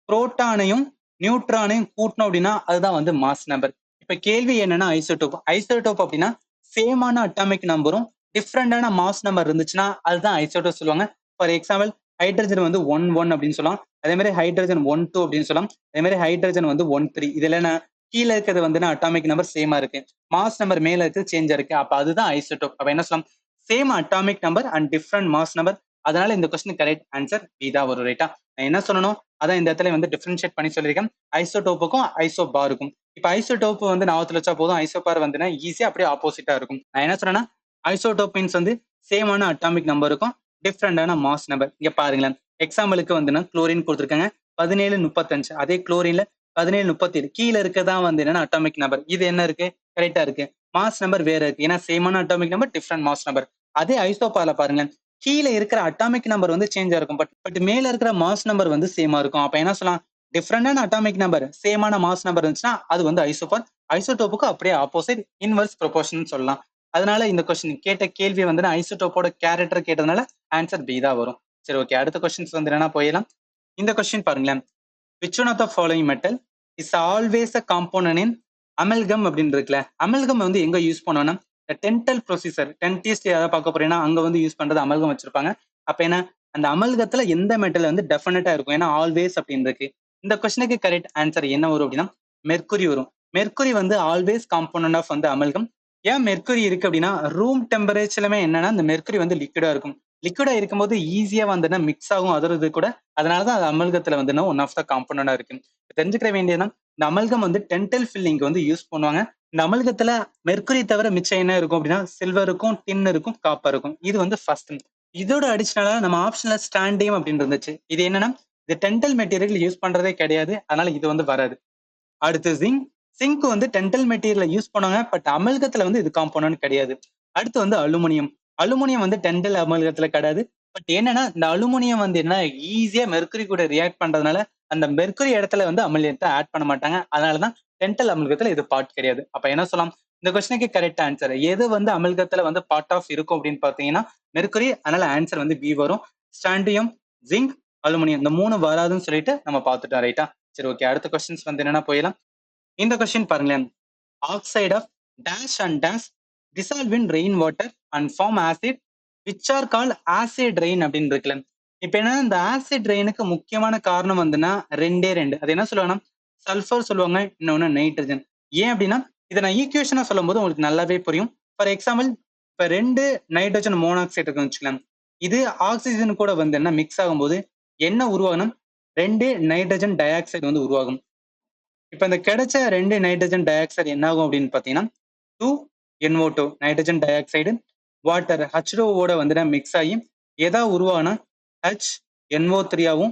புரோட்டானையும் நியூட்ரானையும் கூட்டணும் அப்படின்னா அதுதான் வந்து மாஸ் நம்பர். இப்ப கேள்வி என்னன்னா ஐசோடோப். ஐசோடோப் அப்படின்னா சேமான அட்டாமிக் நம்பரும் டிஃப்ரெண்டான மாஸ் நம்பர் இருந்துச்சுன்னா அதுதான் ஐசோடோப் சொல்லுவாங்க. ஃபார் எக்ஸாம்பிள் ஹைட்ரஜன் வந்து 1 அப்படின்னு சொல்லலாம். அதே மாதிரி ஹைட்ரஜன் 1 அப்படின்னு சொல்லலாம். அதே மாதிரி ஹைட்ரஜன் வந்து 1 இதுல என்ன கீழே இருக்கிறது வந்து அட்டாமிக் நம்பர் சேமா இருக்கு, மாஸ் நம்பர் மேல இருக்கு சேஞ்சா இருக்கு. அப்ப அதுதான் ஐசோடோப். அப்ப என்ன சொல்லலாம்? Same atomic number and different mass number. அதனால இந்த கொஸ்டின் கரெக்ட் ஆன்சர் பி தான் வரும், ரைட்டா? நான் என்ன சொல்லணும் அதான் இந்த இடத்துல வந்து டிஃபரன்ஷியேட் பண்ணி சொல்லியிருக்கேன். ஐசோடோப்புக்கும் ஐசோபாருக்கும். இப்ப ஐசோடோப் வந்து ஞாபகத்துல வச்சா போதும். ஐசோபார் வந்து ஈஸியா அப்படியே ஆப்போசிட்டா இருக்கும். நான் என்ன சொல்றேன்னா ஐசோடோப் மீன்ஸ் வந்து சேமான அட்டாமிக் நம்பர் இருக்கும், டிஃப்ரெண்டான மாஸ் நம்பர். இங்க பாருங்களேன், எக்ஸாம்பிளுக்கு வந்து குளோரின் கொடுத்துருக்காங்க 1735. அதே குளோரின்ல 1737 கீழே இருக்கதான் வந்து என்னன்னா அட்டாமிக் நம்பர். இது என்ன இருக்கு? கரெக்டா இருக்கு. மாஸ் நம்பர் வேற இருக்கு. ஏன்னா சேமான atomic number, different mass number. அதே ஐசோபார்ல பாருங்க, கீழே இருக்கிற அட்டாமிக் நம்பர் வந்து சேஞ்சா இருக்கும். பட் மேல இருக்கிற மாஸ் நம்பர் வந்து சேமா இருக்கும். அப்ப என்ன சொல்லலாம்? டிஃப்ரெண்டான அட்டாமிக் நம்பர் சேமான மாஸ் நம்பர் இருந்துச்சுன்னா அது வந்து ஐசோபார். ஐசோடோப்புக்கு அப்படியே ஆப்போசிட், இன்வெர்ஸ் ப்ரொபோர்ஷன் சொல்லலாம். அதனால இந்த கொஸ்டின் கேட்ட கேள்வி வந்து ஐசோடோப்போட கேரக்டர் கேட்டதுனால ஆன்சர் பி தான் வரும். சரி, ஓகே. அடுத்த கொஸ்டின்ஸ் வந்து என்ன போயிடலாம். இந்த கொஸ்டின் பாருங்களேன். Which one of the following metal is always a component in amalgam அப்படின்னு இருக்குல்ல, அமல்கம் வந்து எங்க யூஸ் பண்ணுவோம்னா இந்த டென்டல் ப்ரொசீஜர், டென்டிஸ்ட் ஏதாவது பார்க்க போறீங்கன்னா அங்க வந்து யூஸ் பண்றது அமல்கம் வச்சிருப்பாங்க. அப்ப என்ன அந்த அமல்கத்துல எந்த மெட்டல் வந்து டெஃபினட்டா இருக்கும்? ஏன்னா ஆல்வேஸ் அப்படின்னு இருக்கு. இந்த கொஸ்டினுக்கு கரெக்ட் ஆன்சர் என்ன வரும் அப்படின்னா மெர்க்குரி வரும். மெர்க்குரி வந்து ஆல்வேஸ் காம்போனன்ட் ஆஃப் வந்து அமல்கம். ஏன் மெர்க்குரி இருக்கு அப்படின்னா ரூம் டெம்பரேச்சர்லுமே என்னன்னா இந்த மெர்க்குரி வந்து லிக்விடா இருக்கும். லிக்விடா இருக்கும்போது ஈஸியா வந்து மிக்ஸ் ஆகும் அதர் கூட. அதனாலதான் அது அமல்கத்துல வந்து ஒன் ஆஃப் த காம்போனண்டா இருக்கு. தெரிஞ்சுக்கிற வேண்டியதுன்னா இந்த அமல்கம் வந்து டென்டல் ஃபில்லிங் வந்து யூஸ் பண்ணுவாங்க. இந்த அமல்கத்துல மெர்க்குரி தவிர மிச்சம் என்ன இருக்கும் அப்படின்னா சில்வர் இருக்கும், டின் இருக்கும், காப்பர் இருக்கும். இது வந்து ஃபர்ஸ்ட். இதோட அடிஷனலா நம்ம ஆப்ஷன்ல ஸ்டாண்டியம் அப்படின்னு இருந்துச்சு. இது என்னன்னா இது டென்டல் மெட்டீரியல் யூஸ் பண்றதே கிடையாது. அதனால இது வந்து வராது. அடுத்து ஜிங்க். ஜிங்க் வந்து டென்டல் மெட்டீரியல் யூஸ் பண்ணுவாங்க. பட் அமல்கத்துல வந்து இது காம்போனன்ட் கிடையாது. அடுத்து வந்து அலுமினியம். அலுமினியம் வந்து டென்டல் அமல்கத்துல கிடையாது. பட் என்னன்னா இந்த அலுமினியம் வந்து என்ன ஈஸியா மெர்க்குரி கூட ரியாக்ட் பண்றதுனால அந்த மெர்க்குரி இடத்துல வந்து அமிலியத்தை ஆட் பண்ண மாட்டாங்க. அதனாலதான் டென்டல் அமில்கத்துல இது பார்ட் கிடையாது. அப்ப என்ன சொல்லலாம்? இந்த கொஸ்டினுக்கு கரெக்ட் ஆன்சர் எது வந்து அமில்கத்துல வந்து பார்ட் ஆஃப் இருக்கும் அப்படின்னு பாத்தீங்கன்னா மெர்க்குரி. அதனால ஆன்சர் வந்து பி வரும். ஸ்டாண்டியம், ஜிங்க், அலுமினியம் இந்த 3 வராதுன்னு சொல்லிட்டு நம்ம பார்த்துட்டோம். ரைட்டா? சரி, ஓகே. அடுத்த கொஸ்டின்ஸ் வந்து என்னன்னா போயிடலாம். இந்த கொஸ்டின் பாருங்களேன். Oxide of dash and dash dissolve in rain water and form acid which are called acid rain அப்படின்னு இருக்குல்ல. இப்ப என்ன இந்த ஆசிட் ரெயினுக்கு முக்கியமான காரணம் வந்துன்னா ரெண்டு. அது என்ன சொல்லுவாங்கன்னா சல்ஃபர் சொல்லுவாங்க, இன்னொன்னு நைட்ரஜன். ஏன் அப்படின்னா இதை நான் ஈக்குவேஷனா சொல்லும் போது உங்களுக்கு நல்லாவே புரியும். ஃபார் எக்ஸாம்பிள் இப்ப 2 நைட்ரஜன் மோனாக்சைடு இருக்குன்னு வச்சுக்கலாம். இது ஆக்சிஜன் கூட வந்து என்ன மிக்ஸ் ஆகும்போது என்ன உருவாகணும்? 2 நைட்ரஜன் டை ஆக்சைடு வந்து உருவாகும். இப்ப இந்த கிடைச்ச 2 நைட்ரஜன் டை ஆக்சைடு என்ன ஆகும் அப்படின்னு பாத்தீங்கன்னா 2NO2 nitrogen di oxide water H2O ஓட வந்து மிக்ஸ் ஆகி எதா உருவாகும்னா HNO3 ஆகும்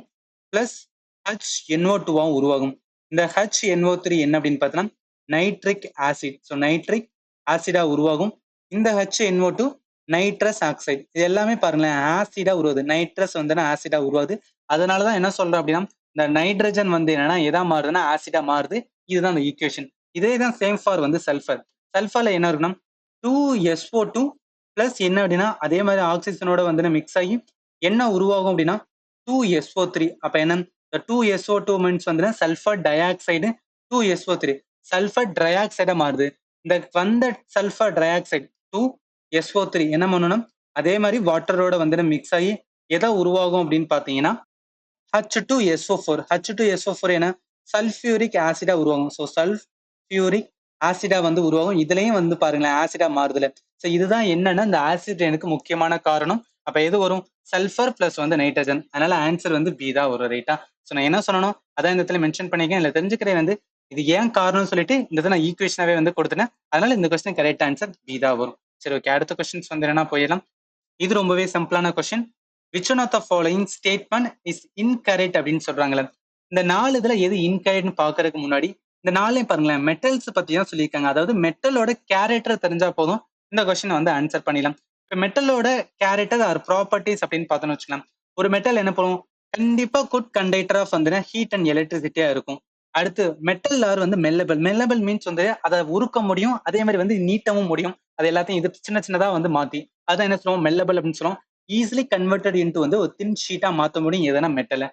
பிளஸ் HNO2 ஆகும் உருவாகும். இந்த HNO3 என்ன அப்படின்னு பார்த்தோம்னா நைட்ரிக் ஆசிட். ஸோ நைட்ரிக் ஆசிடா உருவாகும். இந்த HNO2 நைட்ரஸ் ஆக்சைடு. இது எல்லாமே பாருங்களேன் ஆசிடா உருவாது. நைட்ரஸ் வந்து ஆசிடா உருவாது. அதனாலதான் என்ன சொல்றேன் அப்படின்னா இந்த நைட்ரஜன் வந்து என்னன்னா எதா மாறுதுன்னா ஆசிடா மாறுது. இதுதான் அந்த ஈக்குவேஷன். இதே தான் சேம் ஃபார் வந்து சல்ஃபர். சல்ஃபர்ல என்ன இருக்குன்னா 2SO2 பிளஸ் என்ன அப்படின்னா அதே மாதிரி ஆக்சிஜனோட வந்து மிக்ஸ் ஆகி என்ன உருவாகும் அப்படின்னா 2SO3. அப்ப என்ன இந்த 2SO2 மீன்ஸ் வந்து sulphur dioxide 2SO3 sulphur ட்ரை ஆக்சைடா மாறுது. இந்த வந்த சல்ஃபர் ட்ரை ஆக்சைடு 2SO3 என்ன பண்ணணும் அதே மாதிரி வாட்டரோட வந்து மிக்ஸ் ஆகி எதை உருவாகும் அப்படின்னு பாத்தீங்கன்னா H2SO4. H2SO4 என்ன சல்ஃபியூரிக் ஆசிடா உருவாகும். ஸோ சல்ஃபியூரிக் ஆசிடா வந்து உருவாகும். இதுலயும் வந்து பாருங்களேன் ஆசிடா மாறுதுல. ஸோ இதுதான் என்னன்னா இந்த ஆசிட் எனக்கு முக்கியமான காரணம். அப்ப எது வரும்? சல்ஃபர் பிளஸ் வந்து நைட்ரஜன். அதனால ஆன்சர் வந்து பி தான் வரும். ரைட்டா? ஸோ நான் என்ன சொல்லணும் அதான் இந்த இடத்துல மென்ஷன் பண்ணிருக்கேன். இல்ல தெரிஞ்சுக்கிறேன் வந்து இது ஏன் காரணம்னு சொல்லிட்டு இந்த நான் ஈக்குவேஷனாவே வந்து கொடுத்துட்டேன். அதனால இந்த கொஸ்டின் கரெக்ட் ஆன்சர் பி தான் வரும். சரி, ஓகே. அடுத்த கொஸ்டின்ஸ் வந்து என்ன போயிடலாம். இது ரொம்பவே சிம்பிளான question. Which one of the following statement is incorrect அப்படின்னு சொல்றாங்களே. இந்த 4 இதுல எது இன்கரெக்ட்னு பாக்குறதுக்கு முன்னாடி இந்த 4லையும் பாருங்களேன் மெட்டல்ஸ் பத்தி தான் சொல்லியிருக்காங்க. அதாவது மெட்டலோட கேரக்டர் தெரிஞ்சா போதும் இந்த கொஸ்டின் வந்து ஆன்சர் பண்ணிடலாம். இப்ப மெட்டலோட கேரக்டர் ஆர் ப்ராப்பர்ட்டிஸ் அப்படின்னு பார்த்தோம்னு வச்சுக்கலாம். ஒரு மெட்டல் என்ன பண்ணும்? கண்டிப்பா குட் கண்டக்டர் ஆஃப் வந்து ஹீட் அண்ட் எலக்ட்ரிசிட்டியா இருக்கும். அடுத்து மெட்டல் ஆர் வந்து மெல்லபிள். மெல்லபிள் மீன்ஸ் வந்து அதை உருக்க முடியும், அதே மாதிரி வந்து நீட்டவும் முடியும். அது எல்லாத்தையும் இது சின்னதா வந்து மாத்தி அதான் என்ன சொல்லுவோம் மெல்லபிள் அப்படின்னு சொல்லுவோம். ஈஸிலி கன்வெர்டட் இன்டு வந்து ஒரு தின் ஷீட்டா மாத்த முடியும் எதனா மெட்டலை.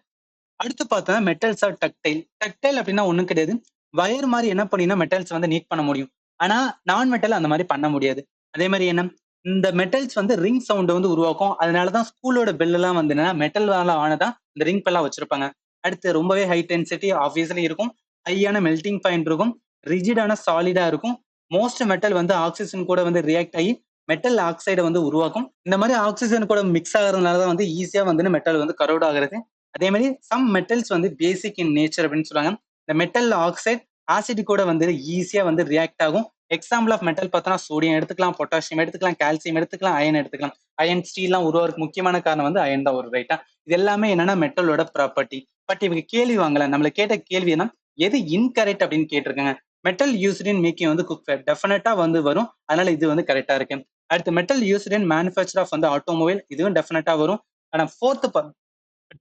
அடுத்து பார்த்தா மெட்டல்ஸ் ஆர் டக்டைல். டக்டைல் அப்படின்னா ஒண்ணும் கிடையாது. வயர் மாதிரி என்ன பண்ணினா மெட்டல்ஸ் வந்து நீட் பண்ண முடியும். ஆனா நான் மெட்டல் அந்த மாதிரி பண்ண முடியாது. அதே மாதிரி என்ன இந்த மெட்டல்ஸ் வந்து ரிங் சவுண்ட் வந்து உருவாக்கும். அதனாலதான் ஸ்கூலோட பெல் எல்லாம் வந்து என்ன மெட்டல் ஆனதான் இந்த ரிங் பெல்லாம் வச்சிருப்பாங்க. அடுத்து ரொம்பவே ஹை டென்சிட்டி ஆப்வியஸ்லி இருக்கும். ஹையான மெல்டிங் பாயிண்ட் இருக்கும். ரிஜிடான சாலிடா இருக்கும். மோஸ்ட் மெட்டல் வந்து ஆக்சிஜன் கூட வந்து ரியாக்ட் ஆகி மெட்டல் ஆக்சைடை வந்து உருவாக்கும். இந்த மாதிரி ஆக்சிஜன் கூட மிக்ஸ் ஆகுறதுனால தான் வந்து ஈஸியா வந்து மெட்டல் வந்து கரோட் ஆகுறது. அதே மாதிரி சம் மெட்டல்ஸ் வந்து பேசிக் இன் நேச்சர் அப்படின்னு சொல்லுவாங்க. இந்த மெட்டல் ஆக்சைடு ஆசிட் கூட வந்து ஈஸியா வந்து ரியாக்ட் ஆகும். எக்ஸாம்பிள் ஆஃப் மெட்டல் பார்த்தோம்னா சோடியம் எடுத்துக்கலாம், பொட்டாசியம் எடுத்துக்கலாம், கால்சியம் எடுத்துக்கலாம், அயன் எடுத்துக்கலாம். அயன் ஸ்டீல்லாம் உருவாக்கு முக்கியமான காரணம் வந்து அயன் தான் ஒரு ரைட்டா. இது எல்லாமே என்னன்னா மெட்டலோட ப்ராப்பர்ட்டி. பட் இவங்க கேள்வி வாங்கல. நம்மள கேட்ட கேள்வி என்ன எது இன்கரெக்ட் அப்படின்னு கேட்டிருக்காங்க. மெட்டல் யூஸ்ட் இன் மேக்கிங் வந்து குக்வேர் டெஃபினட்டா வந்து வரும். அதனால இது வந்து கரெக்டா இருக்கு. அடுத்து metal used in manufacture of வந்து ஆட்டோமொபைல் இதுவும் டெஃபினட்டா வரும். ஆனா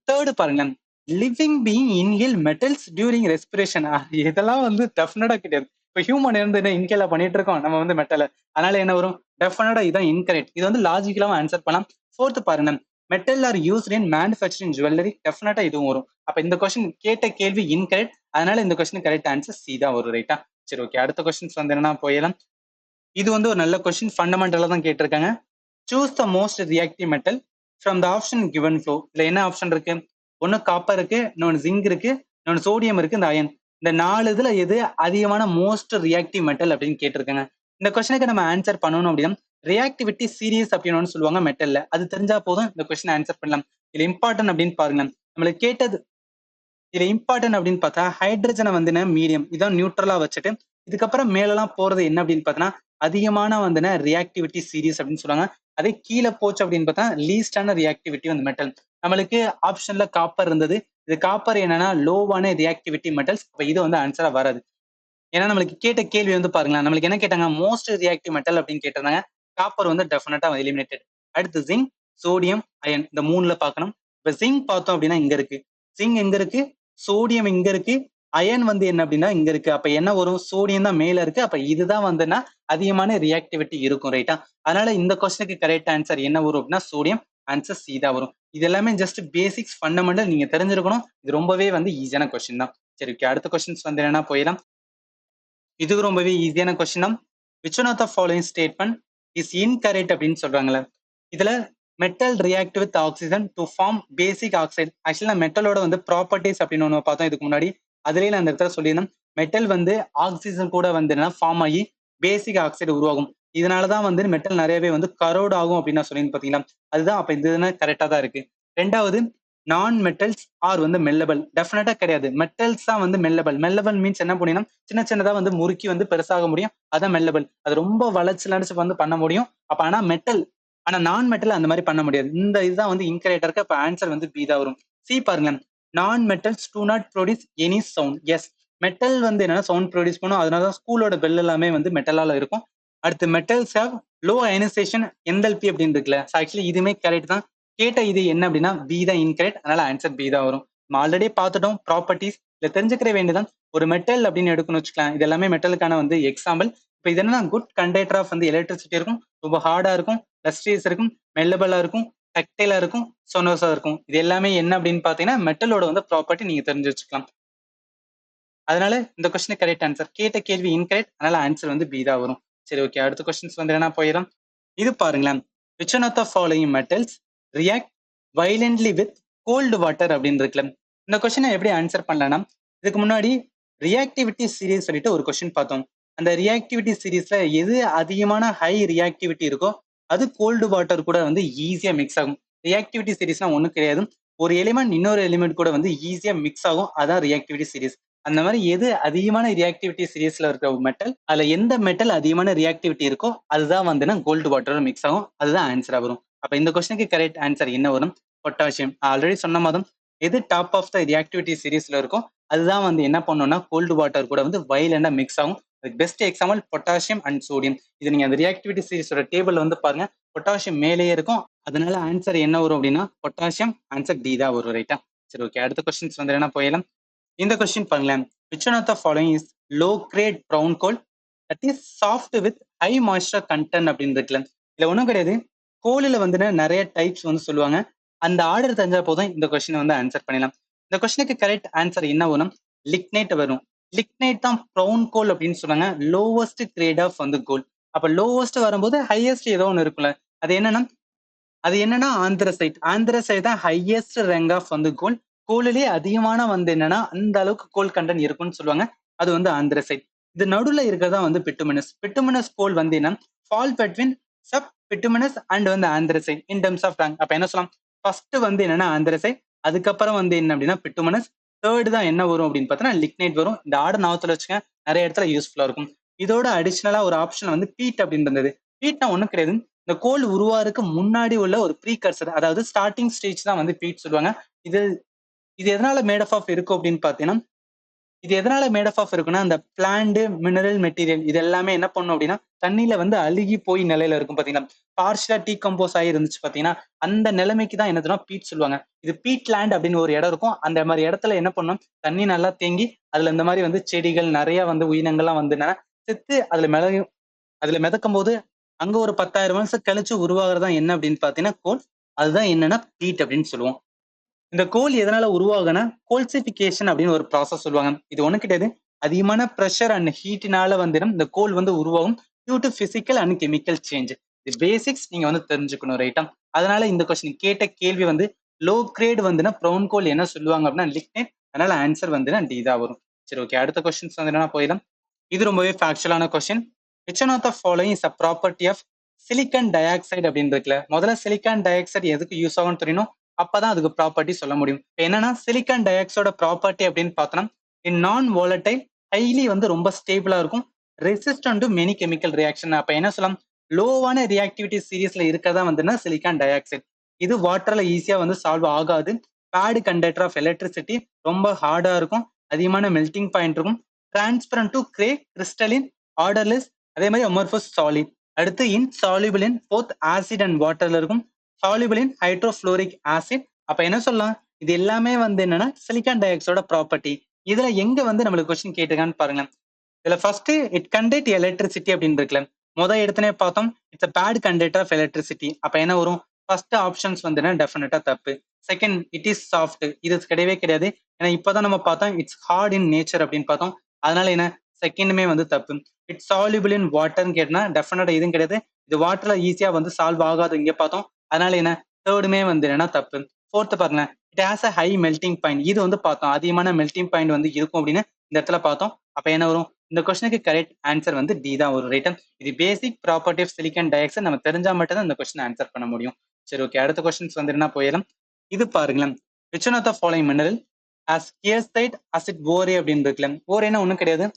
தேர்டு பாருங்க living being inhale metals during respiration. இதெல்லாம் வந்து டெஃபினட்டா கிடையாது. இப்போ ஹியூமன் இருந்து என்ன இன்ஹேல பண்ணிட்டு இருக்கோம் நம்ம வந்து மெட்டலை. அதனால என்ன வரும்? டெஃபினட்டா இதான் இன்கரெக்ட். இது வந்து லாஜிக்கலாவும் ஆன்சர் பண்ணலாம். ஃபோர்த் பாருங்க metal are used in manufacturing jewellery டெஃபினட்டா இதுவும் வரும். அப்ப இந்த கொஸ்டின் கேட்ட கேள்வி இன்கரெக்ட். அதனால இந்த கொஸ்டின் கரெக்ட் ஆன்சர் சி தான் வரும். ரைட்டா? சரி ஓகே, அடுத்த கொஸ்டின்ஸ் வந்து என்னன்னா போயிடலாம். இது வந்து ஒரு நல்ல கொஸ்டின், ஃபண்டமெண்டலா தான் கேட்டிருக்காங்க. Choose the most reactive metal from the option given flow. இதுல என்ன ஆப்ஷன் இருக்கு? ஒன்னு காப்பர் இருக்கு, இன்னொன்னு ஜிங்க் இருக்கு, இன்னொன்னு சோடியம் இருக்கு, இந்த அயன். இந்த 4 இதுல எது அதிகமான மோஸ்ட் ரியாக்டிவ் மெட்டல் அப்படின்னு கேட்டிருக்காங்க. இந்த கொஸ்டினுக்கு நம்ம ஆன்சர் பண்ணணும் அப்படின்னா ரியாக்டிவிட்டி சீரியஸ் அப்படின்னு ஒன்று சொல்லுவாங்க மெட்டல்ல. அது தெரிஞ்சா போதும் இந்த கொஸ்டின் ஆன்சர் பண்ணலாம். இதுல இம்பார்ட்டன்ட் அப்படின்னு பாருங்க, நம்மளுக்கு கேட்டது இதுல இம்பார்ட்டன்ட் அப்படின்னு பார்த்தா ஹைட்ரஜனை வந்து மீடியம் இதான் நியூட்ரலா வச்சுட்டு இதுக்கப்புறம் மேலெல்லாம் போறது என்ன அப்படின்னு பார்த்தோன்னா அதிகமான வந்து ரியாக்டிவிட்டி சீரிஸ் அப்படின்னு சொல்லுவாங்க. அதே கீழே போச்சு அப்படின்னு பார்த்தா லீஸ்டான ரியாக்டிவிட்டி வந்து மெட்டல். நம்மளுக்கு ஆப்ஷன்ல காப்பர் இருந்தது. இது காப்பர் என்னன்னா லோவான ரியாக்டிவிட்டி மெட்டல்ஸ். அப்ப இது வந்து ஆன்சரா வராது. ஏன்னா நம்மளுக்கு கேட்ட கேள்வி வந்து பாருங்களேன், நம்மளுக்கு என்ன கேட்டாங்க? மோஸ்ட் ரியாக்டிவ் மெட்டல் அப்படின்னு கேட்டிருந்தாங்க. காப்பர் வந்து டெஃபினட்டா எலிமினேட்டட். அடுத்து ஜிங்க், சோடியம், அயன் இந்த 3ல பார்க்கணும். இப்ப ஜிங்க் பார்த்தோம் அப்படின்னா இங்க இருக்கு. ஜிங்க் எங்க இருக்கு? சோடியம் இங்க இருக்கு. அயன் வந்து என்ன அப்படின்னா இங்க இருக்கு. அப்ப என்ன வரும்? சோடியம் தான் மேல இருக்கு. அப்ப இதுதான் வந்துன்னா அதிகமான ரியாக்டிவிட்டி இருக்கும், ரைட்டா? அதனால இந்த கொஸ்டினுக்கு கரெக்ட் ஆன்சர் என்ன வரும் அப்படின்னா சோடியம். ஆன்சர் சி தான் வரும். இது எல்லாமே ஜஸ்ட் பேசிக்ஸ் ஃபண்டமெண்டல் நீங்க தெரிஞ்சிருக்கணும். இது ரொம்பவே வந்து ஈஸியான கொஸ்டின் தான். சரி ஓகே, அடுத்த கொஸ்டின்ஸ் வந்து என்னன்னா போயிடலாம். இது ரொம்பவே ஈஸியான கொஸ்டின் தான். Which one of the following statement is incorrect அப்படின்னு சொல்றாங்களே. இதுல metal react with oxygen to form basic oxide. ஆக்சுவலா மெட்டலோட வந்து ப்ராப்பர்ட்டிஸ் அப்படின்னு ஒன்று பார்த்தோம் இதுக்கு முன்னாடி. அதுலேயே நான் அந்த இடத்துல சொல்லியிருந்தேன், மெட்டல் வந்து ஆக்சிஜன் கூட வந்து ஃபார்ம் ஆகி பேசிக் ஆக்சைடு உருவாகும். இதனாலதான் வந்து மெட்டல் நிறையவே வந்து கரோட் ஆகும் அப்படின்னு நான் சொல்லியிருந்தேன் பாத்தீங்களா. அதுதான் அப்ப இது கரெக்டா தான் இருக்கு. ரெண்டாவது, நான் மெட்டல்ஸ் ஆர் வந்து மெல்லபிள். டெஃபினட்டா கிடையாது. மெட்டல்ஸ் தான் வந்து மெல்லபிள். மெல்லபிள் மீன்ஸ் என்ன பண்ணினா சின்ன சின்னதா வந்து முறுக்கி வந்து பெருசாக முடியும். அதான் மெல்லபிள். அது ரொம்ப வளைச்சு வந்து பண்ண முடியும். அப்ப ஆனா மெட்டல், ஆனா நான் மெட்டல் அந்த மாதிரி பண்ண முடியாது. இந்த இதுதான் வந்து இன்கரெக்டா இருக்கு. அப்ப ஆன்சர் வந்து பி தான் வரும். சி பாருங்க, non metals do not produce any sound. Yes, metal வந்து என்னன்னா சவுண்ட் ப்ரொடியூஸ் பண்ணும். அதனாலதான் ஸ்கூலோட பெல் எல்லாமே வந்து மெட்டலால இருக்கும். அடுத்து metals have low ionisation NLP அப்படின்னு இருக்குல்ல. ஆக்சுவலி இதுவுமே கரெக்ட் தான். கேட்ட இது என்ன அப்படின்னா பி தான் இன்கரெக்ட். அதனால ஆன்சர் பி தான் வரும். நம்ம ஆல்ரெடி பார்த்துட்டோம் ப்ராப்பர்ட்டிஸ். இதை தெரிஞ்சுக்கிற வேண்டியதான். ஒரு மெட்டல் அப்படின்னு எடுக்கணும்னு வச்சுக்கலாம். இது எல்லாமே மெட்டலுக்கான வந்து எக்ஸாம்பிள். இப்போ இது என்னன்னா குட் கண்டக்டர் ஆஃப் வந்து எலக்ட்ரிசிட்டி இருக்கும், ரொம்ப ஹார்டா இருக்கும், லஸ்ட்ரியஸ் இருக்கும், மெல்லபிளா இருக்கும், டக்டைலா இருக்கும், சொனோஸா இருக்கும். இது எல்லாமே என்ன அப்படின்னு பாத்தீங்கன்னா மெட்டலோட வந்து ப்ராப்பர்ட்டி நீங்க தெரிஞ்சு வச்சுக்கலாம். அதனால இந்த கொஸ்டின் கரெக்ட் ஆன்சர். கேட்ட கேள்வி இன்கரெக்ட். அதனால ஆன்சர் வந்து பி தான் வரும். சரி ஓகே, அடுத்த கொஸ்டின்ஸ் வந்து என்ன போயிடும். இது பாருங்களேன், which one of the following metals react violently with cold water அப்படின்னு இருக்குல்ல. இந்த கொஸ்டினை எப்படி ஆன்சர் பண்ணலாம்னா, இதுக்கு முன்னாடி ரியாக்டிவிட்டி சீரீஸ் சொல்லிட்டு ஒரு கொஸ்டின் பார்த்தோம். அந்த ரியாக்டிவிட்டி சீரீஸ்ல எது அதிகமான ஹை ரியாக்டிவிட்டி இருக்கோ அது கோல்டு வாட்டர் கூட வந்து ஈஸியா மிக்ஸ் ஆகும். ரியாக்டிவிட்டி சீரீஸ்னா ஒன்றும் கிடையாது, ஒரு எலிமெண்ட் இன்னொரு எலிமெண்ட் கூட வந்து ஈஸியா மிக்ஸ் ஆகும். அதான் ரியாக்டிவிட்டி சீரீஸ். அந்த மாதிரி எது அதிகமான ரியாக்டிவிட்டி சீரீஸ்ல இருக்க மெட்டல், அதுல எந்த மெட்டல் அதிகமான ரியாக்டிவிட்டி இருக்கோ அதுதான் வந்து கோல்டு வாட்டர் மிக்ஸ் ஆகும். அதுதான் ஆன்சரா வரும். அப்ப இந்த கொஸ்டினுக்கு கரெக்ட் ஆன்சர் என்ன வரும்? பொட்டாசியம். ஆல்ரெடி சொன்ன மாதிரி எது டாப் ஆஃப் த ரியாக்டிவிட்டி சீரீஸ்ல இருக்கோ அதுதான் வந்து என்ன பண்ணணும்னா கோல்டு வாட்டர் கூட வந்து வைலண்டா மிக்ஸ் ஆகும். Best example potassium and sodium. இது நீங்க அந்த ரியாக்டிவிட்டி சீரீஸோட டேபிள் வந்து பாருங்க, பொட்டாசியம் மேலேயே இருக்கும். அதனால ஆன்சர் என்ன வரும் அப்படின்னா பொட்டாசியம். ஆன்சர் டி தான் வரும், ரைட்டா? சரி ஓகே, அடுத்த கொஸ்டின்ஸ் வந்து என்ன போயிடலாம். இந்த கொஸ்டின் பாருங்களேன், which one of the following is low grade brown coal that is soft with high moisture content அப்படின்னு இருக்குல்ல. இதுல ஒன்றும் கிடையாது. கோலில் வந்து நிறைய டைப்ஸ் வந்து சொல்லுவாங்க. அந்த ஆர்டர் தெரிஞ்சா போதும் இந்த கொஸ்டின் வந்து ஆன்சர் பண்ணிடலாம். இந்த கொஸ்டினுக்கு கரெக்ட் ஆன்சர் என்ன வரும்? லிக்னைட் வரும். லிக்னைட் தான் ப்ரௌன் கோல் அப்படின்னு சொன்னாங்க. லோவஸ்ட் கிரேட் ஆஃப் வந்து கோல். அப்ப லோவஸ்ட் வரும்போது ஹையஸ்ட் ஏதோ ஒன்று இருக்குல்ல. அது என்னன்னா ஆந்திரசைட். ஆந்திரசைட் தான் ஹையஸ்ட் ரேங்க் ஆஃப் வந்து கோல். கோலிலேயே அதிகமான வந்து என்னன்னா அந்த அளவுக்கு கோல் கண்டென்ட் இருக்குன்னு சொல்லுவாங்க. அது வந்து ஆந்திரசைட். இது நடுவுல இருக்கிறதா வந்து பிட்டுமினஸ். பிட்டுமினஸ் கோல் வந்து என்ன fall between sub bituminous and வந்து anthracite in terms of rank. அப்ப என்ன சொல்லலாம்? ஃபர்ஸ்ட் வந்து என்னன்னா ஆந்திரசைட், அதுக்கப்புறம் வந்து என்ன அப்படின்னா பிட்டுமினஸ், தேர்ட் தான் என்ன வரும் அப்படின்னு பார்த்தோன்னா லிக்னைட் வரும். இந்த ஆர்டர் ஞாபகத்துல வச்சுக்க, நிறைய இடத்துல யூஸ்ஃபுல்லா இருக்கும். இதோட அடிஷனலா ஒரு ஆப்ஷன் வந்து பீட் அப்படின்னு இருந்தது. பீட்னா ஒன்றும் கிடையாது, இந்த கோல் உருவாருக்கு முன்னாடி உள்ள ஒரு ப்ரீகர்சர், அதாவது ஸ்டார்டிங் ஸ்டேஜ் தான் வந்து பீட் சொல்லுவாங்க. இது இது எதனால மேட் ஆஃப் இருக்கும் அப்படின்னு பாத்தீங்கன்னா, இது எதனால மேட் ஆஃப் இருக்குன்னா அந்த பிளான்ட் மினரல் மெட்டீரியல் இது எல்லாமே என்ன பண்ணும் அப்படின்னா தண்ணியில வந்து அழுகி போய் நிலையில இருக்கும் பாத்தீங்கன்னா, பார்ஷியலா டீகம்போஸ் ஆகி இருந்துச்சு பாத்தீங்கன்னா, அந்த நிலைமைக்கு தான் என்னதுன்னா பீட் சொல்லுவாங்க. இது பீட் லேண்ட் அப்படின்னு ஒரு இடம் இருக்கும். அந்த மாதிரி இடத்துல என்ன பண்ணும், தண்ணி நல்லா தேங்கி அதுல இந்த மாதிரி வந்து செடிகள் நிறைய வந்து உயிரினங்கள்லாம் வந்து செத்து அதுல மிதக்கும் போது அங்க ஒரு 10,000 வருஷம் கழிச்சு உருவாகிறதா என்ன அப்படின்னு பாத்தீங்கன்னா கோல். அதுதான் என்னன்னா பீட் அப்படின்னு சொல்லுவோம். இந்த கோல் எதனால உருவாகுனா கோல்சிபிகேஷன் அப்படின்னு ஒரு ப்ராசஸ் சொல்லுவாங்க. இது ஒண்ணு கிடையாது, அதிகமான ப்ரெஷர் அண்ட் ஹீட்டினால வந்து இந்த கோல் வந்து உருவாகும் due to physical and chemical change. இது பேசிக்ஸ் நீங்க வந்து தெரிஞ்சுக்கணும் ரைட்டா. அதனால இந்த கொஸ்டின் கேட்ட கேள்வி வந்து லோ கிரேட் வந்துன்னா ப்ரௌன் கோல் என்ன சொல்லுவாங்க அப்படின்னா லிக்னைட். அதனால ஆன்சர் வந்துன்னா டி தான் வரும். சரி ஓகே, அடுத்த கொஸ்டின்ஸ் வந்து என்ன போயிடலாம். இது ரொம்பவே ஃபேக்சுவலான question. Which one of the following is a property of silicon dioxide அப்படின்னு இருக்குல்ல. முதல்ல சிலிக்கான் டை ஆக்சைடு எதுக்கு யூஸ் ஆகும்னு தெரியணும், அப்பதான் அதுக்கு ப்ராப்பர்ட்டி சொல்ல முடியும். என்னன்னா சிலிக்கான் டை ஆக்சைடோட ப்ராப்பர்ட்டி அப்படின்னு பார்த்தோம்னா இன் நான் volatile ஹைலி வந்து ரொம்ப ஸ்டேபிளா இருக்கும், resistant to many chemical reaction. அப்ப என்ன சொல்லலாம், லோவான ரியாக்டிவிட்டி சீரீஸ்ல இருக்கதா வந்துன்னா சிலிக்கான் டை ஆக்சைடு. இது வாட்டர்ல ஈஸியா வந்து சால்வ் ஆகாது. பேட் கண்டக்டர் ஆஃப் எலக்ட்ரிசிட்டி, ரொம்ப ஹார்டா இருக்கும், அதிகமான மெல்டிங் பாயிண்ட் இருக்கும், transparent to grey crystalline, orderless, அதே மாதிரி அமர்ஃபஸ் சாலிட். அடுத்து insoluble in both acid and வாட்டர்ல இருக்கும், சால்யூபிள் இன் ஹைட்ரோஃப்ளோரிக் ஆசிட். அப்ப என்ன சொல்லலாம், இது எல்லாமே வந்து என்னன்னா சிலிக்கான் டை ஆக்சைடோட ப்ராப்பர்ட்டி. இதுல எங்க வந்து நம்மளுக்கு கொஸ்டின் கேட்டுக்கான்னு பாருங்க. இதுல ஃபர்ஸ்ட் இட் கண்டக்ட் எலக்ட்ரிசிட்டி அப்படின்னு இருக்குல்ல, எடுத்தனே பார்த்தோம் it's a bad conductor of electricity. அப்ப என்ன வரும், ஃபர்ஸ்ட் ஆப்ஷன்ஸ் வந்து டெஃபினட்டா தப்பு. செகண்ட் இட் இஸ் சாஃப்ட், இது கிடையவே கிடையாது. ஏன்னா இப்பதான் நம்ம பார்த்தோம் இட்ஸ் ஹார்ட் இன் நேச்சர் அப்படின்னு பார்த்தோம். அதனால என்ன செகண்டுமே வந்து தப்பு. இட்ஸ் சால்யூபிள் இன் வாட்டர்னு கேட்டா டெஃபினட்டா இதுவும் கிடையாது, இது வாட்டர்ல ஈஸியா வந்து சால்வ் ஆகாது இங்க பார்த்தோம். அதனால என்ன தேர்டுமே வந்து என்னன்னா தப்பு. ஃபோர்த்து பாருங்க, it has a high melting point, இது வந்து பார்த்தோம் அதிகமான மெல்டிங் பாயிண்ட் வந்து இருக்கும் அப்படின்னு இந்த இடத்துல பார்த்தோம். அப்ப என்ன வரும், இந்த கொஸ்டினுக்கு கரெக்ட் ஆன்சர் வந்து டி தான் வரும் ரைட்டா. இது basic property of silicon dioxide நம்ம தெரிஞ்சா மட்டும் தான் இந்த கொஸ்டின் ஆன்சர் பண்ண முடியும். சரி ஓகே, அடுத்த கொஸ்டின்ஸ் வந்து என்ன போயிடலாம். இது பாருங்களேன், which one of the following mineral as கியர்சைட் அசிட் ஓரே அப்படின்னு இருக்குல்ல. ஓரேனா ஒன்றும் கிடையாது,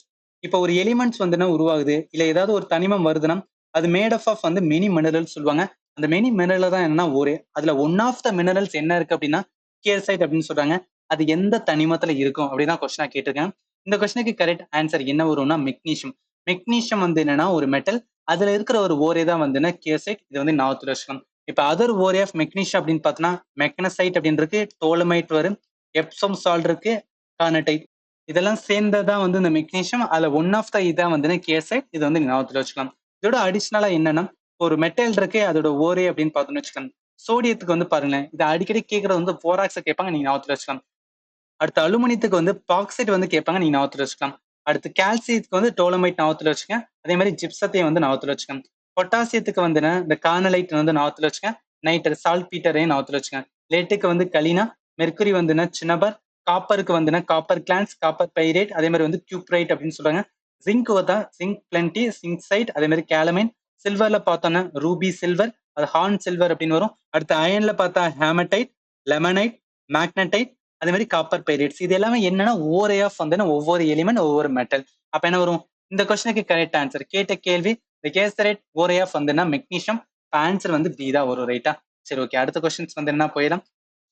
இப்போ ஒரு எலிமெண்ட்ஸ் வந்துன்னா உருவாகுது, இல்ல ஏதாவது ஒரு தனிமம் வருதுன்னா அது மேட் ஆஃப் வந்து மெனி மினரல்ஸ் சொல்லுவாங்க. அந்த மெனி மினரல் தான் என்ன ஓரே. அதுல ஒன் ஆஃப் த மினரல்ஸ் என்ன இருக்கு அப்படின்னா கியர்சைட் அப்படின்னு சொல்றாங்க. அது எந்த தனிமத்துல இருக்கும் அப்படின்னு கொஸ்டினா கேட்டிருக்கேன். இந்த கொஸ்டினுக்கு கரெக்ட் ஆன்சர் என்ன வரும்னா மெக்னீஷியம். மெக்னீஷியம் வந்து என்னன்னா ஒரு மெட்டல், அதுல இருக்கிற ஒரு ஓரே தான் வந்து கியர்சைட். இது வந்து ஞாபகத்துல வச்சுக்கணும். இப்ப அதர் ஓரே ஆஃப் மெக்னீஷியம் அப்படின்னு பார்த்தோம்னா மெக்னசைட் அப்படின்னு இருக்கு, டோலமைட் வரும், எப்சம் சால்ட் இருக்கு, கார்னடைட், இதெல்லாம் சேர்ந்ததான் வந்து இந்த மெக்னீஷியம். அதுல ஒன் ஆஃப் த இதான் வந்து கியர்சைட். இது வந்து ஞாபகத்துல வச்சுக்கலாம். இதோட அடிஷனலா என்னன்னா ஒரு மெட்டல் இருக்கு, அதோட ஓரே அப்படின்னு பார்த்தோம்னு வச்சுக்கலாம். சோடியத்துக்கு வந்து பாருங்களேன், இதை அடிக்கடி கேட்கறது வந்து போராக்ஸை கேட்பாங்க, நீங்க ஞாபகத்துல வச்சுக்கலாம். அடுத்து அலுமினியத்துக்கு வந்து பாக்சைட் வந்து கேட்பாங்க, நீங்க ஞாபகத்துல வச்சுக்கலாம். அடுத்து கால்சியத்துக்கு வந்து டோலமைட் ஞாபகத்துல வச்சுக்கேன். அதே மாதிரி ஜிப்சத்தையும் வந்து ஞாபகத்துல வச்சுக்கேன். பொட்டாசியத்துக்கு வந்து இந்த கார்னலைட் வந்து ஞாபகத்துல வச்சுக்கேன். நைட்ரர் சால்ட் பீட்டரையும் ஞாபகத்துல வச்சுக்கேன். லேட்டுக்கு வந்து கலினா, மெர்குரி வந்து சின்னபர், காப்பருக்கு வந்து காப்பர் கிளான்ஸ், காப்பர் பைரேட், அதே மாதிரி வந்து கியூப்ரைட் அப்படின்னு சொல்றாங்க. ஜிங்க் வந்தா ஜிங்க் பிளண்டி, ஜிங்க் சைட், அதே மாதிரி கேலமைன். சில்வர்ல பார்த்தோன்னா ரூபி சில்வர், அது ஹார்ன் சில்வர் அப்படின்னு வரும். அடுத்து அயன்ல பார்த்தா ஹேமடைட், லெமனைட், மேக்னடைட், அதே மாதிரி காப்பர் பைரேட்ஸ். இது எல்லாமே என்னன்னா ஓரே ஆஃப் வந்து ஒவ்வொரு எலிமெண்ட் ஒவ்வொரு மெட்டல். அப்ப என்ன வரும், இந்த கொஸ்டினுக்கு கரெக்ட் ஆன்சர் கேட்ட கேள்வி இந்த கேசரேட் ஓரே ஆஃப் வந்துன்னா மெக்னீஷியம். ஆன்சர் வந்து பி தான் வரும் ரைட்டா. சரி ஓகே, அடுத்த கொஸ்டின்ஸ் வந்து என்ன போயிடலாம்.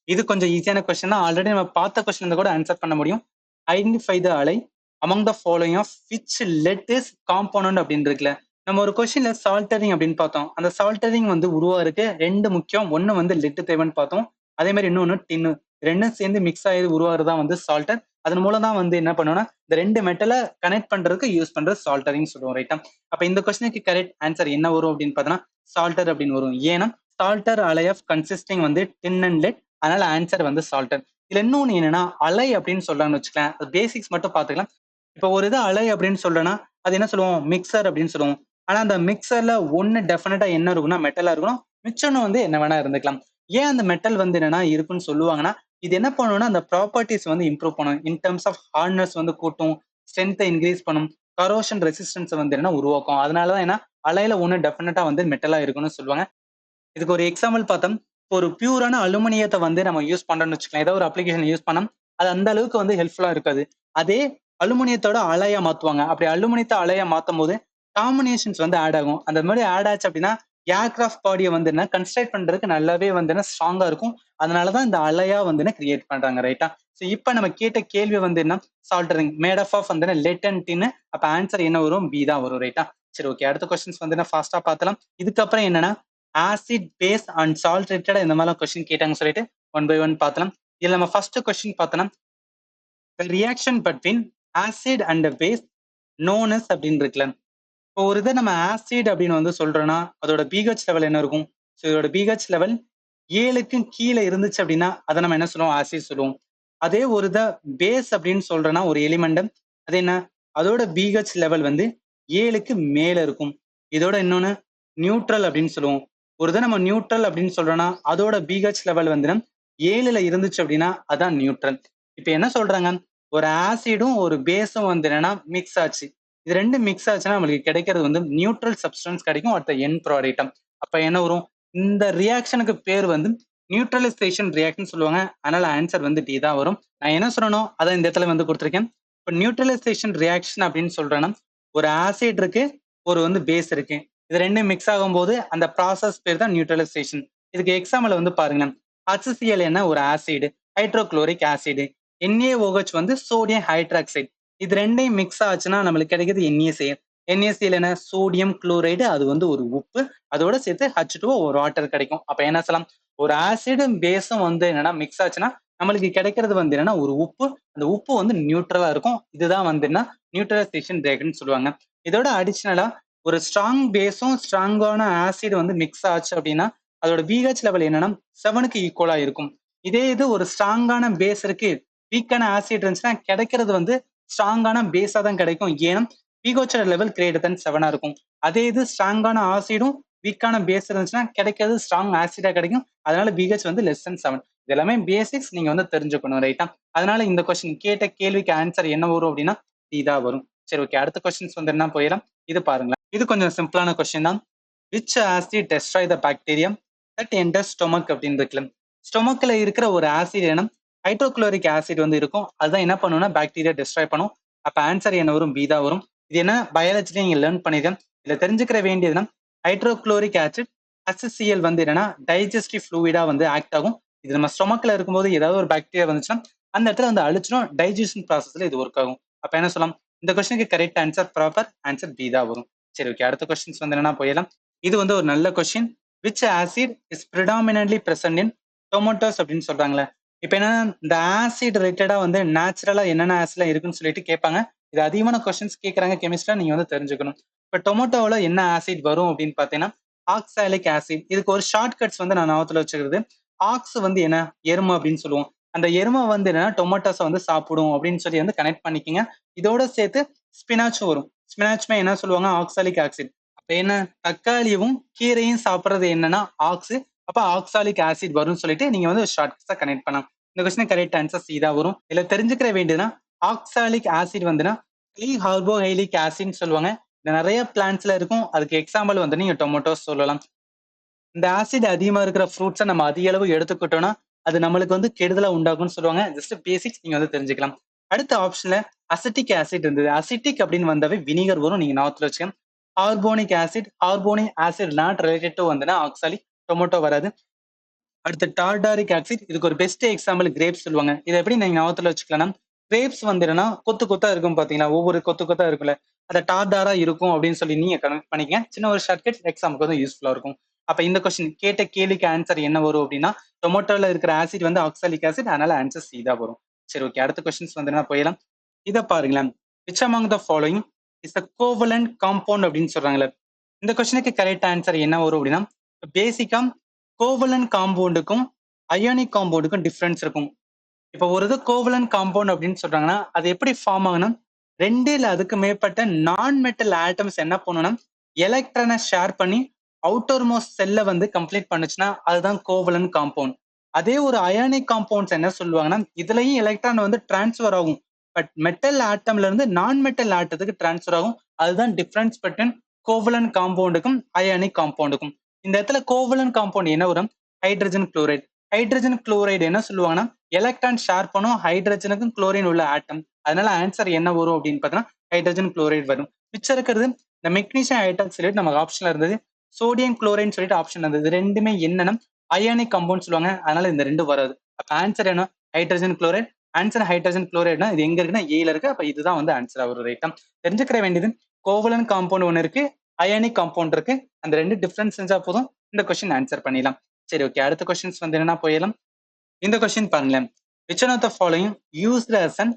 இது கொஞ்சம் ஈஸியான கொஸ்டின் தான், ஆல்ரெடி நம்ம பார்த்த கொஸ்டின் கூட ஆன்சர் பண்ண முடியும். Identify the alloy among the following of which lead is compound அப்படின்னு இருக்குல்ல. நம்ம ஒரு கொஸ்டின்ல சால்டரிங் அப்படின்னு பார்த்தோம். அந்த சால்டரிங் வந்து உருவாருக்கு ரெண்டு முக்கியம், ஒன்னு வந்து லெட் தேவைன்னு பார்த்தோம், அதே மாதிரி இன்னொன்னு டின்னு. ரெண்டும் சேர்ந்து மிக்ஸ் ஆகி உருவாகிறதா வந்து சால்டர். அதன் மூலம் தான் வந்து என்ன பண்ணுவோம்னா இந்த ரெண்டு மெட்டலை கனெக்ட் பண்றதுக்கு யூஸ் பண்றது சால்டரிங் சொல்லுவோம் ரைட்டா. அப்ப இந்த கொஸ்டினுக்கு கரெக்ட் ஆன்சர் என்ன வரும் அப்படின்னு பார்த்தோம்னா சால்டர் அப்படின்னு வரும். ஏன்னா சால்டர் அலை ஆஃப் கன்சிஸ்டிங் வந்து டின் அண்ட் லெட், அதனால ஆன்சர் வந்து சால்டர். இதுல இன்னொன்னு என்னன்னா அலை அப்படின்னு சொல்றாங்கன்னு வச்சுக்கலாம், அது பேசிக்ஸ் மட்டும் பார்த்துக்கலாம். இப்போ ஒரு இது அலை அப்படின்னு சொல்றேன்னா அது என்ன சொல்லுவோம், மிக்சர் அப்படின்னு சொல்லுவோம். ஆனா அந்த மிக்சர்ல ஒன்னு டெஃபினட்டா என்ன இருக்கும்னா மெட்டலா இருக்கணும், மிச்சம் வந்து என்ன வேணா இருந்துக்கலாம். ஏன் அந்த மெட்டல் வந்து என்னன்னா இருக்குன்னு சொல்லுவாங்கன்னா இது என்ன பண்ணும்னா அந்த ப்ராப்பர்ட்டிஸ் வந்து இம்ப்ரூவ் பண்ணும். இன் டர்ம்ஸ் ஆஃப் ஹார்ட்னஸ் வந்து கூட்டும், ஸ்ட்ரென்த்தை இன்க்ரீஸ் பண்ணும், கரோஷன் ரெசிஸ்டன்ஸ் வந்து என்ன உருவாக்கும். அதனாலதான் என்ன அலையில ஒண்ணு டெஃபினட்டா வந்து மெட்டலா இருக்குன்னு சொல்லுவாங்க. இதுக்கு ஒரு எக்ஸாம்பிள் பார்த்தோம். ஒரு பியூரான அலுமினியத்தை வந்து நம்ம யூஸ் பண்றோம்னு வச்சுக்கலாம், ஏதாவது ஒரு அப்ளிகேஷன் யூஸ் பண்ணோம், அது அந்த அளவுக்கு வந்து ஹெல்ப்ஃபுல்லா இருக்காது. அதே அலுமினியத்தோட அலையா மாத்துவாங்க. அப்படி அலுமினியத்தை அலையா மாத்தும் போது காம்பினேஷன்ஸ் வந்து ஆட் ஆகும். அந்த மாதிரி ஆட் ஆச்சு அப்படின்னா ஏர்கிராஃப்ட் பாடியை வந்து என்ன கன்ஸ்ட்ரக்ட் பண்றதுக்கு நல்லாவே வந்து ஸ்ட்ராங்கா இருக்கும். அதனாலதான் இந்த அலையா வந்து கிரியேட் பண்றாங்க ரைட்டா. சோ இப்ப நம்ம கேட்ட கேள்வி வந்து என்ன, சால்டரிங் மேட் ஆஃப் வந்து லெட் அண்ட் டின். அப்ப ஆன்சர் என்ன வரும், பி தான் வரும் ரைட்டா. சரி ஓகே, அடுத்த கொஸ்டின்ஸ் வந்து ஃபாஸ்டா பார்த்தலாம். இதுக்கப்புறம் என்னன்னா acid base and salt related இந்த மாதிரிலாம் கொஸ்டின் கேட்டாங்க சொல்லிட்டு ஒன் பை ஒன் பார்த்தலாம். இதுல நம்ம ஃபர்ஸ்ட் கொஸ்டின் பார்த்தோம்னா reaction between acid and base known as அப்படின்னு இருக்குல்ல. இப்போ ஒரு இதை நம்ம ஆசிட் அப்படின்னு வந்து சொல்றோம்னா அதோட பிஹெச் லெவல் என்ன இருக்கும். ஸோ இதோட பிஹெச் லெவல் 7க்கும் கீழே இருந்துச்சு அப்படின்னா அதை நம்ம என்ன சொல்லுவோம், ஆசிட் சொல்லுவோம். அதே ஒரு இதை பேஸ் அப்படின்னு சொல்றோம்னா ஒரு எலிமெண்ட் அது என்ன அதோட பிஹெச் லெவல் வந்து 7க்கு மேல இருக்கும். இதோட இன்னொன்னு நியூட்ரல் அப்படின்னு சொல்லுவோம். ஒரு இதை நம்ம நியூட்ரல் அப்படின்னு சொல்றோம்னா அதோட பிஹெச் லெவல் வந்து 7ல இருந்துச்சு அப்படின்னா அதான் நியூட்ரல். இப்ப என்ன சொல்றாங்க, ஒரு ஆசிடும் ஒரு பேஸும் வந்து என்னன்னா மிக்ஸ் ஆச்சு. இது ரெண்டு மிக்ஸ் ஆச்சுன்னா நம்மளுக்கு கிடைக்கிறது வந்து நியூட்ரல் சப்ஸ்டன்ஸ் கிடைக்கும் அடுத்த என் ப்ராடக்ட். அப்ப என்ன வரும், இந்த ரியாக்ஷனுக்கு பேர் வந்து நியூட்ரலைசேஷன் ரியாக்ஷன் சொல்லுவாங்க. அதனால ஆன்சர் வந்து டி தான் வரும். நான் என்ன சொல்லணும் அதான் இந்த இடத்துல வந்து கொடுத்துருக்கேன். இப்போ நியூட்ரலைசேஷன் ரியாக்ஷன் அப்படின்னு சொல்றேன்னா ஒரு ஆசிட் இருக்கு, ஒரு வந்து பேஸ் இருக்கு. இது ரெண்டும் மிக்ஸ் ஆகும்போது அந்த ப்ராசஸ் பேர் தான் நியூட்ரலைசேஷன். இதுக்கு எக்ஸாம்பிள் வந்து பாருங்க, HCl என்ன ஒரு ஆசிட், ஹைட்ரோகுளோரிக் ஆசிட், NaOH வந்து சோடியம் ஹைட்ராக்சைடு. இது ரெண்டையும் மிக்ஸ் ஆச்சுன்னா நம்மளுக்கு கிடைக்கிறது NaCl. NaCl என்ன சோடியம் குளோரைடு, அது வந்து ஒரு உப்பு, அதோட சேர்த்து H2O ஒரு வாட்டர் கிடைக்கும். அப்ப என்ன சொல்லலாம், ஒரு ஆசிடும் பேஸும் வந்து என்னன்னா மிக்ஸ் ஆச்சுன்னா நம்மளுக்கு கிடைக்கிறது வந்து என்னன்னா ஒரு உப்பு. அந்த உப்பு வந்து நியூட்ரலா இருக்கும். இதுதான் வந்து என்ன நியூட்ரலைசேஷன் ரியாக்ஷன் சொல்லுவாங்க. இதோட அடிஷனலா ஒரு ஸ்ட்ராங் பேஸும் ஸ்ட்ராங்கான ஆசிட் வந்து மிக்ஸ் ஆச்சு அப்படின்னா அதோட பிஹெச் லெவல் என்னன்னா 7க்கு ஈக்குவலா இருக்கும். இதே இது ஒரு ஸ்ட்ராங்கான பேஸ் இருக்கு, வீக்கான ஆசிட் இருந்துச்சுன்னா கிடைக்கிறது வந்து ஸ்ட்ராங்கான பேஸா தான் கிடைக்கும். ஏன்னா பிஹெச் லெவல் கிரேட்டர் தன் 7ஆ இருக்கும். அதே இது ஸ்ட்ராங்கான ஆசிடும் வீக்கான பேஸ் இருந்துச்சுன்னா கிடைக்கிறது ஸ்ட்ராங் ஆசிடா கிடைக்கும். அதனால பிஹெச் வந்து லெஸ் தன் 7. இது எல்லாமே பேசிக்ஸ் நீங்க வந்து தெரிஞ்சுக்கணும், ரைட்டா? அதனால இந்த கொஸ்டின் கேட்ட கேள்விக்கு ஆன்சர் என்ன வரும் அப்படின்னா இதா வரும். சரி, ஓகே. அடுத்த கொஸ்டின்ஸ் வந்து என்ன போயிடலாம். இது பாருங்களேன். இது கொஞ்சம் சிம்பிளான கொஸ்டின் தான். Which acid destroy the bacteria that enter stomach அப்படின்னு இருக்குல்ல. ஸ்டொமக்ல இருக்கிற ஒரு ஆசிட் என்ன ஹைட்ரோகுளோரிக் ஆசிட் வந்து இருக்கும். அதுதான் என்ன பண்ணும்னா பாக்டீரியா டெஸ்ட்ராய் பண்ணும். அப்ப ஆன்சர் என்ன வரும், பி தான் வரும். இது என்ன பயாலஜில நீங்க லேர்ன் பண்ணிருக்கேன். இதுல தெரிஞ்சுக்கிற வேண்டியதுன்னா ஹைட்ரோகுளோரிக் ஆசிட் HCl வந்து என்னன்னா டைஜஸ்டிவ் ஃப்ளூயிடா வந்து ஆக்ட் ஆகும். இது நம்ம ஸ்டொமக்ல இருக்கும்போது ஏதாவது ஒரு பாக்டீரியா வந்துச்சுன்னா அந்த இடத்துல வந்து அழிச்சிடும். டைஜஷன் ப்ராசஸ்ல இது ஒர்க் ஆகும். அப்ப என்ன சொல்லலாம், இந்த கொஸ்டினுக்கு correct answer proper answer B தான் வரும். சரி, ஓகே. அடுத்த கொஸ்டின்ஸ் வந்து என்னன்னா போயிடலாம். இது வந்து ஒரு நல்ல question. Which acid is predominantly present in tomatoes அப்படின்னு சொல்றாங்களே. இப்ப என்னன்னா இந்த ஆசிட் ரிலேட்டடா வந்து நேச்சுரலா என்னென்ன ஆசிட்லாம் இருக்குன்னு சொல்லிட்டு கேட்பாங்க. இது அதிகமான கொஸ்டின்ஸ் கேட்கறாங்க கெமிஸ்ட்ரா, நீங்க வந்து தெரிஞ்சுக்கணும். இப்ப டொமேட்டோவில் என்ன ஆசிட் வரும் அப்படின்னு பாத்தீங்கன்னா ஆக்சாலிக் ஆசிட். இதுக்கு ஒரு ஷார்ட் கட்ஸ் வந்து நான் ஞாபகத்துல வச்சுக்கிறது. ஆக்ஸ் வந்து என்ன எருமை அப்படின்னு சொல்லுவோம். அந்த எருமை வந்து என்னன்னா டொமேட்டோஸை வந்து சாப்பிடும் அப்படின்னு சொல்லி வந்து கனெக்ட் பண்ணிக்கிங்க. இதோட சேர்த்து ஸ்பினாச்சும் வரும். ஸ்பினாச்சுமே என்ன சொல்லுவாங்க, ஆக்சாலிக் ஆசிட். அப்ப என்ன தக்காளியும் கீரையும் சாப்பிட்றது என்னன்னா ஆக்ஸ். அப்ப ஆக்சாலிக் ஆசிட் வரும்னு சொல்லிட்டு நீங்க வந்து ஷார்ட் கட்ஸா கனெக்ட் பண்ணலாம். இந்த கொஸ்டின் கரெக்ட் ஆன்சர் சி தான் வரும். இதுல தெரிஞ்சுக்கிற வேண்டியதுன்னா ஆக்சாலிக் ஆசிட் வந்துன்னா கார்போஹைலிக் ஆசிட்னு சொல்லுவாங்க. இது நிறைய பிளான்ட்ஸ்ல இருக்கும். அதுக்கு எக்ஸாம்பிள் வந்து நீங்க டொமேட்டோஸ் சொல்லலாம். இந்த ஆசிட் அதிகமா இருக்கிற ஃப்ரூட்ஸை நம்ம அதிக அளவு எடுத்துக்கிட்டோம்னா அது நம்மளுக்கு வந்து கெடுதலா உண்டாகும்னு சொல்லுவாங்க. ஜஸ்ட் பேசிக்ஸ் நீங்க வந்து தெரிஞ்சுக்கலாம். அடுத்த ஆப்ஷன்ல அசிட்டிக் ஆசிட் இருந்தது. அசிட்டிக் அப்படின்னு வந்தாவே வினிகர் வரும், நீங்க நார்த்ல வச்சுக்கோங்க. Carbonic acid not related to வந்துன்னா ஆக்சாலிக், டொமேட்டோ வராது. அடுத்து டார்டாரிக் ஆசிட். இதுக்கு ஒரு பெஸ்ட் எக்ஸாம்பிள் கிரேப்ஸ் சொல்லுவாங்க. இதை எப்படி நீங்க ஞாபகத்துல வச்சுக்கலாம், கிரேப்ஸ் வந்து என்னன்னா கொத்து கொத்தா இருக்கும் பாத்தீங்களா, ஒவ்வொரு கொத்து கொத்தா இருக்குல்ல, அதை டார்டாரா இருக்கும் அப்படின்னு சொல்லி நீங்க கனெக்ட் பண்ணிக்க. சின்ன ஒரு ஷார்ட்கட் எக்ஸாமுக்கு வந்து யூஸ்ஃபுல்லா இருக்கும். அப்ப இந்த கொஸ்டின் கேட்ட கேள்விக்கு ஆன்சர் என்ன வரும் அப்படின்னா டொமேட்டோல இருக்கிற ஆசிட் வந்து ஆக்சாலிக் ஆசிட். அதனால ஆன்சர் சி தான் வரும். சரி, ஓகே. அடுத்த கொஸ்டின்ஸ் வந்து என்ன போயிடலாம். இதை பாருங்களேன். Which among the following is a covalent compound அப்படின்னு சொல்றாங்களே. இந்த கொஸ்டினுக்கு கரெக்ட் ஆன்சர் என்ன வரும் அப்படின்னா பேசிக்கா கோவலன்ட் காம்பவுண்டுக்கும் அயானிக் காம்பவுண்டுக்கும் டிஃபரன்ஸ் இருக்கும். இப்போ ஒரு இது கோவலன்ட் காம்பவுண்ட் அப்படின்னு சொல்றாங்கன்னா அது எப்படி ஃபார்ம் ஆகணும், ரெண்டு இல்ல அதுக்கு மேற்பட்ட நான் மெட்டல் ஆட்டம்ஸ் என்ன பண்ணணும்னா எலக்ட்ரானை ஷேர் பண்ணி அவுட்டர் மோஸ்ட் செல்ல வந்து கம்ப்ளீட் பண்ணுச்சுன்னா அதுதான் கோவலன்ட் காம்பவுண்ட். அதே ஒரு அயானிக் காம்பவுண்ட்ஸ் என்ன சொல்லுவாங்கன்னா இதுலயும் எலக்ட்ரான் வந்து டிரான்ஸ்ஃபர் ஆகும். பட் மெட்டல் ஆட்டம்ல இருந்து நான் மெட்டல் ஆட்டத்துக்கு டிரான்ஸ்ஃபர் ஆகும். அதுதான் டிஃபரன்ஸ் பிட்வீன் கோவலன்ட் காம்பவுண்டுக்கும் அயானிக் காம்பவுண்டுக்கும். இந்த இடத்துல கோவலன்ட் காம்பவுண்ட் என்ன வரும், ஹைட்ரஜன் குளோரைடு. ஹைட்ரஜன் குளோரைடு என்ன சொல்லுவாங்கன்னா எலக்ட்ரான் ஷேர் பண்ணும் ஹைட்ரஜனுக்கும் குளோரின் உள்ள ஆட்டம். அதனால ஆன்சர் என்ன வரும் அப்படின்னு பார்த்தீங்கன்னா ஹைட்ரஜன் குளோரைடு வரும். மிச்சம் இருக்கிறது இந்த மெக்னீசியம் ஹைட்ராக்சைடு நமக்கு ஆப்ஷன்ல இருந்தது, சோடியம் குளோரைன் சொல்லிட்டு ஆப்ஷன் இருந்தது. ரெண்டுமே என்னன்னா அயானிக் காம்பவுண்ட் சொல்லுவாங்க. அதனால இந்த ரெண்டு வராது. அப்ப ஆன்சர் என்ன, ஹைட்ரஜன் குளோரைடு. ஆன்சர் ஹைட்ரஜன் குளோரைடுனா இது எங்க இருக்குன்னா ஏல இருக்கு. அப்ப இதுதான் வந்து ஆன்சர் ஒரு ரைட்டா. தெரிஞ்சுக்கிற வேண்டியது கோவலன்ட் காம்பவுண்ட் ஒன்று இருக்கு, அயானிக் காம்பவுண்ட் இருக்கு. அந்த ரெண்டு டிஃபரன்ஸ் செஞ்சா போதும் இந்த கொஸ்டின் ஆன்சர் பண்ணிடலாம். சரி, ஓகே. அடுத்த கொஸ்டின்ஸ் வந்து என்னன்னா போயிடலாம். இந்த கொஸ்டின் பாருங்களேன். which one of the following used as an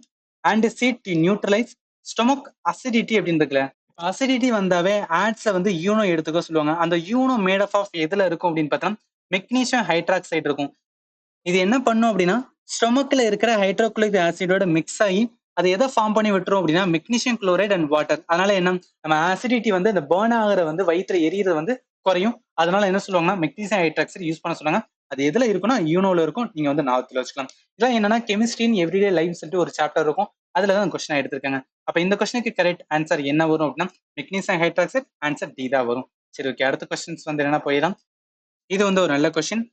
antacid to neutralize stomach acidity அப்படின்னு இருக்குல்ல. அசிடிட்டி வந்தாவே ஆட்ஸை வந்து யூனோ எடுத்துக்க சொல்லுவாங்க. அந்த யூனோ மேட் ஆஃப் எதுல இருக்கும் அப்படின்னு பார்த்தா மெக்னீசியம் ஹைட்ராக்சைடு இருக்கும். இது என்ன பண்ணும் அப்படின்னா ஸ்டொமக்ல இருக்கிற ஹைட்ரோகுளிக் ஆசிடோட மிக்ஸ் ஆகி அது எதை ஃபார்ம் பண்ணி விட்டுரும் அப்படின்னா மெக்னீசியம் குளோரைட் அண்ட் வாட்டர். அதனால என்ன, நம்ம ஆசிடிட்டி வந்து இந்த பேர்ன் ஆகிற வந்து வயிற்றுல எரியறது வந்து குறையும். அதனால என்ன சொல்லுவாங்கன்னா மெக்னீசியம் ஹைட்ராக்சைடு யூஸ் பண்ண சொன்னாங்க. அது எதுல இருக்குன்னா யூனோல இருக்கும். நீங்க வந்து ஞாபகத்துல வச்சுக்கலாம். இதெல்லாம் என்னன்னா கெமிஸ்ட்ரி இன் எவ்ரிடே லைஃப் சொல்லிட்டு ஒரு சாப்டர் இருக்கும். அதுலதான் கொஸ்டின் எடுத்திருக்காங்க. அப்ப இந்த கொஸ்டினுக்கு கரெக்ட் ஆன்சர் என்ன வரும் அப்படின்னா மெக்னீசியம் ஹைட்ராக்சைடு, ஆன்சர் டி தான் வரும். சரி, ஓகே. அடுத்த கொஸ்டின்ஸ் வந்து என்ன போயிடலாம். இது வந்து ஒரு நல்ல question.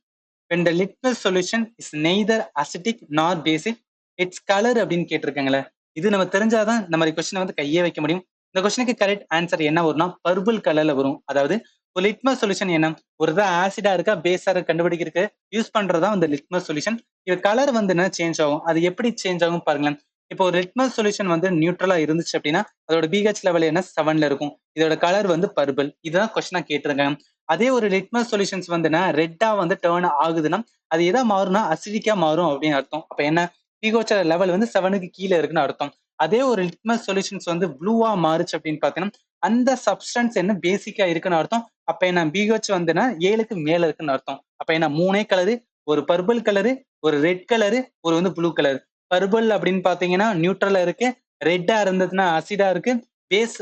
when the litmus solution is neither acidic nor basic, its color அப்படின்னு கேட்டிருக்காங்களே. இது நம்ம தெரிஞ்சாதான் இந்த மாதிரி கொஸ்டினை வந்து கையே வைக்க முடியும். இந்த கொஸ்டினுக்கு கரெக்ட் ஆன்சர் என்ன வரும்னா பர்பிள் கலர்ல வரும். அதாவது ஒரு லிட்மஸ் சொல்யூஷன் என்ன, ஒரு இதான் ஆசிடா இருக்கா பேஸா இருக்கா கண்டுபிடிக்கிறதுக்கு யூஸ் பண்றதா இந்த லிட்மஸ் சொல்யூஷன். இது கலர் வந்து என்ன சேஞ்ச் ஆகும். அது எப்படி சேஞ்ச் ஆகும் பாருங்களேன். இப்போ ஒரு லிட்மஸ் சொல்யூஷன் வந்து நியூட்ரலா இருந்துச்சு அப்படின்னா அதோட பிஹெச் லெவல் என்ன 7ல இருக்கும். இதோட கலர் வந்து பர்பிள். இதுதான் கொஸ்டினா கேட்டிருக்காங்க. அதே ஒரு லிட்மஸ் சொல்யூஷன்ஸ் வந்துன்னா ரெட்டா வந்து டேர்ன் ஆகுதுன்னா அது எதா மாறும்னா அசிடிக்கா மாறும் அப்படின்னு அர்த்தம். அப்ப என்ன, பிஹெச் லெவல் வந்து 7க்கு கீழே இருக்குன்னு அர்த்தம். அதே ஒரு லிட்மஸ் சொல்யூஷன்ஸ் வந்து ப்ளூவா மாறுச்சு அப்படின்னு பாத்தீங்கன்னா அந்த சப்ஸ்டன்ஸ் என்ன பேசிக்கா இருக்குன்னு அர்த்தம். அப்ப என்ன பிஹெச் வந்துன்னா 7க்கு மேல இருக்குன்னு அர்த்தம். அப்ப என்ன, 3 கலரு, ஒரு பர்பிள் கலரு, ஒரு ரெட் கலரு, ஒரு வந்து ப்ளூ கலர். பர்பிள் அப்படின்னு பாத்தீங்கன்னா நியூட்ரலா இருக்கு, ரெட்டா இருந்ததுன்னா அசிடா இருக்கு, பேஸ்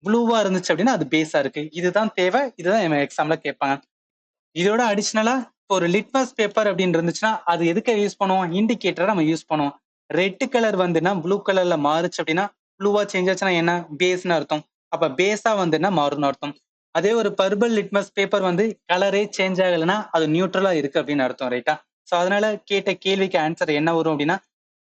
ப்ளூவா இருந்துச்சு அப்படின்னா அது பேஸா இருக்கு. இதுதான் தேவை. இதுதான் எக்ஸாம்ல கேட்பாங்க. இதோட அடிஷனலா ஒரு லிட்மஸ் பேப்பர் அப்படின்னு இருந்துச்சுன்னா அது எதுக்கு யூஸ் பண்ணுவோம், இண்டிகேட்டரை நம்ம யூஸ் பண்ணுவோம். ரெட் கலர் வந்துன்னா ப்ளூ கலர்ல மாறுச்சு அப்படின்னா ப்ளூவா சேஞ்ச் ஆச்சுன்னா என்ன, பேஸ்னு அர்த்தம். அப்ப பேஸா வந்துன்னா மாறும்னு அர்த்தம். அதே ஒரு பர்பிள் லிட்மஸ் பேப்பர் வந்து கலரே சேஞ்ச் ஆகலைன்னா அது நியூட்ரலா இருக்கு அப்படின்னு அர்த்தம். ரைட்டா? ஸோ அதனால கேட்ட கேள்விக்கு ஆன்சர் என்ன வரும் அப்படின்னா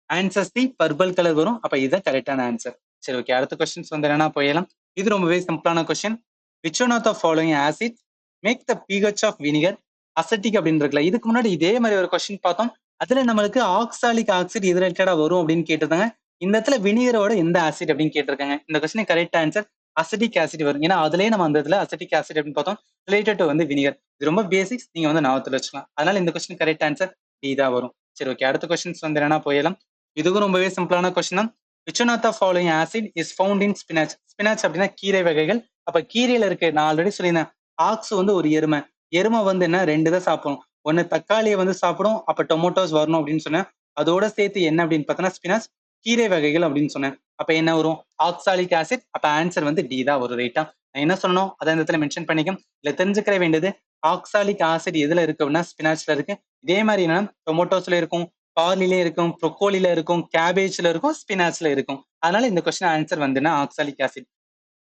ஆன்சர் சி பர்பிள் கலர் வரும். அப்ப இதுதான் கரெக்டான ஆன்சர். சரி, ஓகே. அடுத்த கொஸ்டின்ஸ் வந்து என்னன்னா போயிடலாம். இது ரொம்பவே சிம்பிளான question. Which one of the following acid make the pH of vinegar acetic அப்படின்னு இருக்குல்ல. இதுக்கு முன்னாடி இதே மாதிரி ஒரு கொஸ்டின் பார்த்தோம். அதுல நம்மளுக்கு ஆக்சாலிக் ஆசிட் இது ரிலேட்டடா வரும் அப்படின்னு கேட்டிருந்தாங்க. இந்த இடத்துல வினிகரோட எந்த ஆசிட் அப்படின்னு கேட்டிருக்காங்க. இந்த question correct answer acetic acid வரும். ஏன்னா அதுலயே நம்ம அந்த இதுல அசிட்டிக் ஆசிட் அப்படின்னு பார்த்தோம். ரிலேட்டட் டு வந்து வினிகர். இது ரொம்ப பேசிக்ஸ், நீங்க வந்து ஞாபகத்துல வச்சுக்கலாம். அதனால இந்த கொஸ்டின் கரெக்ட் ஆன்சர் டி தான் வரும். சரி, ஓகே. அடுத்த கொஸ்டின்ஸ் வந்து என்னன்னா போயிடலாம். இதுவும் ரொம்பவே சிம்பிளான கொஸ்டின் தான். Which one of the following acid is found in spinach. Spinach அப்படின்னா கீரை வகைகள். அப்ப கீரையில இருக்கு, நான் ஆல்ரெடி சொல்லியிருந்தேன். ஆக்ஸ் வந்து ஒரு எருமை. எருமை வந்து என்ன, 2 தான் சாப்பிடும். ஒன்னு தக்காளியை வந்து சாப்பிடும், அப்ப டொமேட்டோஸ் வரணும் அப்படின்னு சொன்னேன். அதோட சேர்த்து என்ன அப்படின்னு பார்த்தோன்னா ஸ்பினாச் கீரை வகைகள் அப்படின்னு சொன்னேன். அப்ப என்ன வரும், ஆக்சாலிக் ஆசிட். அப்ப ஆன்சர் வந்து டி தான் வரும். ரைட்டா? நான் என்ன சொன்னோம் அதை இந்த இடத்துல மென்ஷன் பண்ணிக்கும். இல்ல தெரிஞ்சுக்கிற வேண்டியது ஆக்சாலிக் ஆசிட் எதுல இருக்கு அப்படின்னா ஸ்பினாச்ல இருக்கு. இதே மாதிரி என்ன டொமேட்டோஸ்ல இருக்கும், பார்லிலே இருக்கும், ப்ரொக்கோலில இருக்கும், கேபேஜ்ல இருக்கும், ஸ்பினாச்ல இருக்கும். அதனால இந்த கொஸ்டின் ஆன்சர் வந்துன்னா ஆக்சாலிக் ஆசிட்.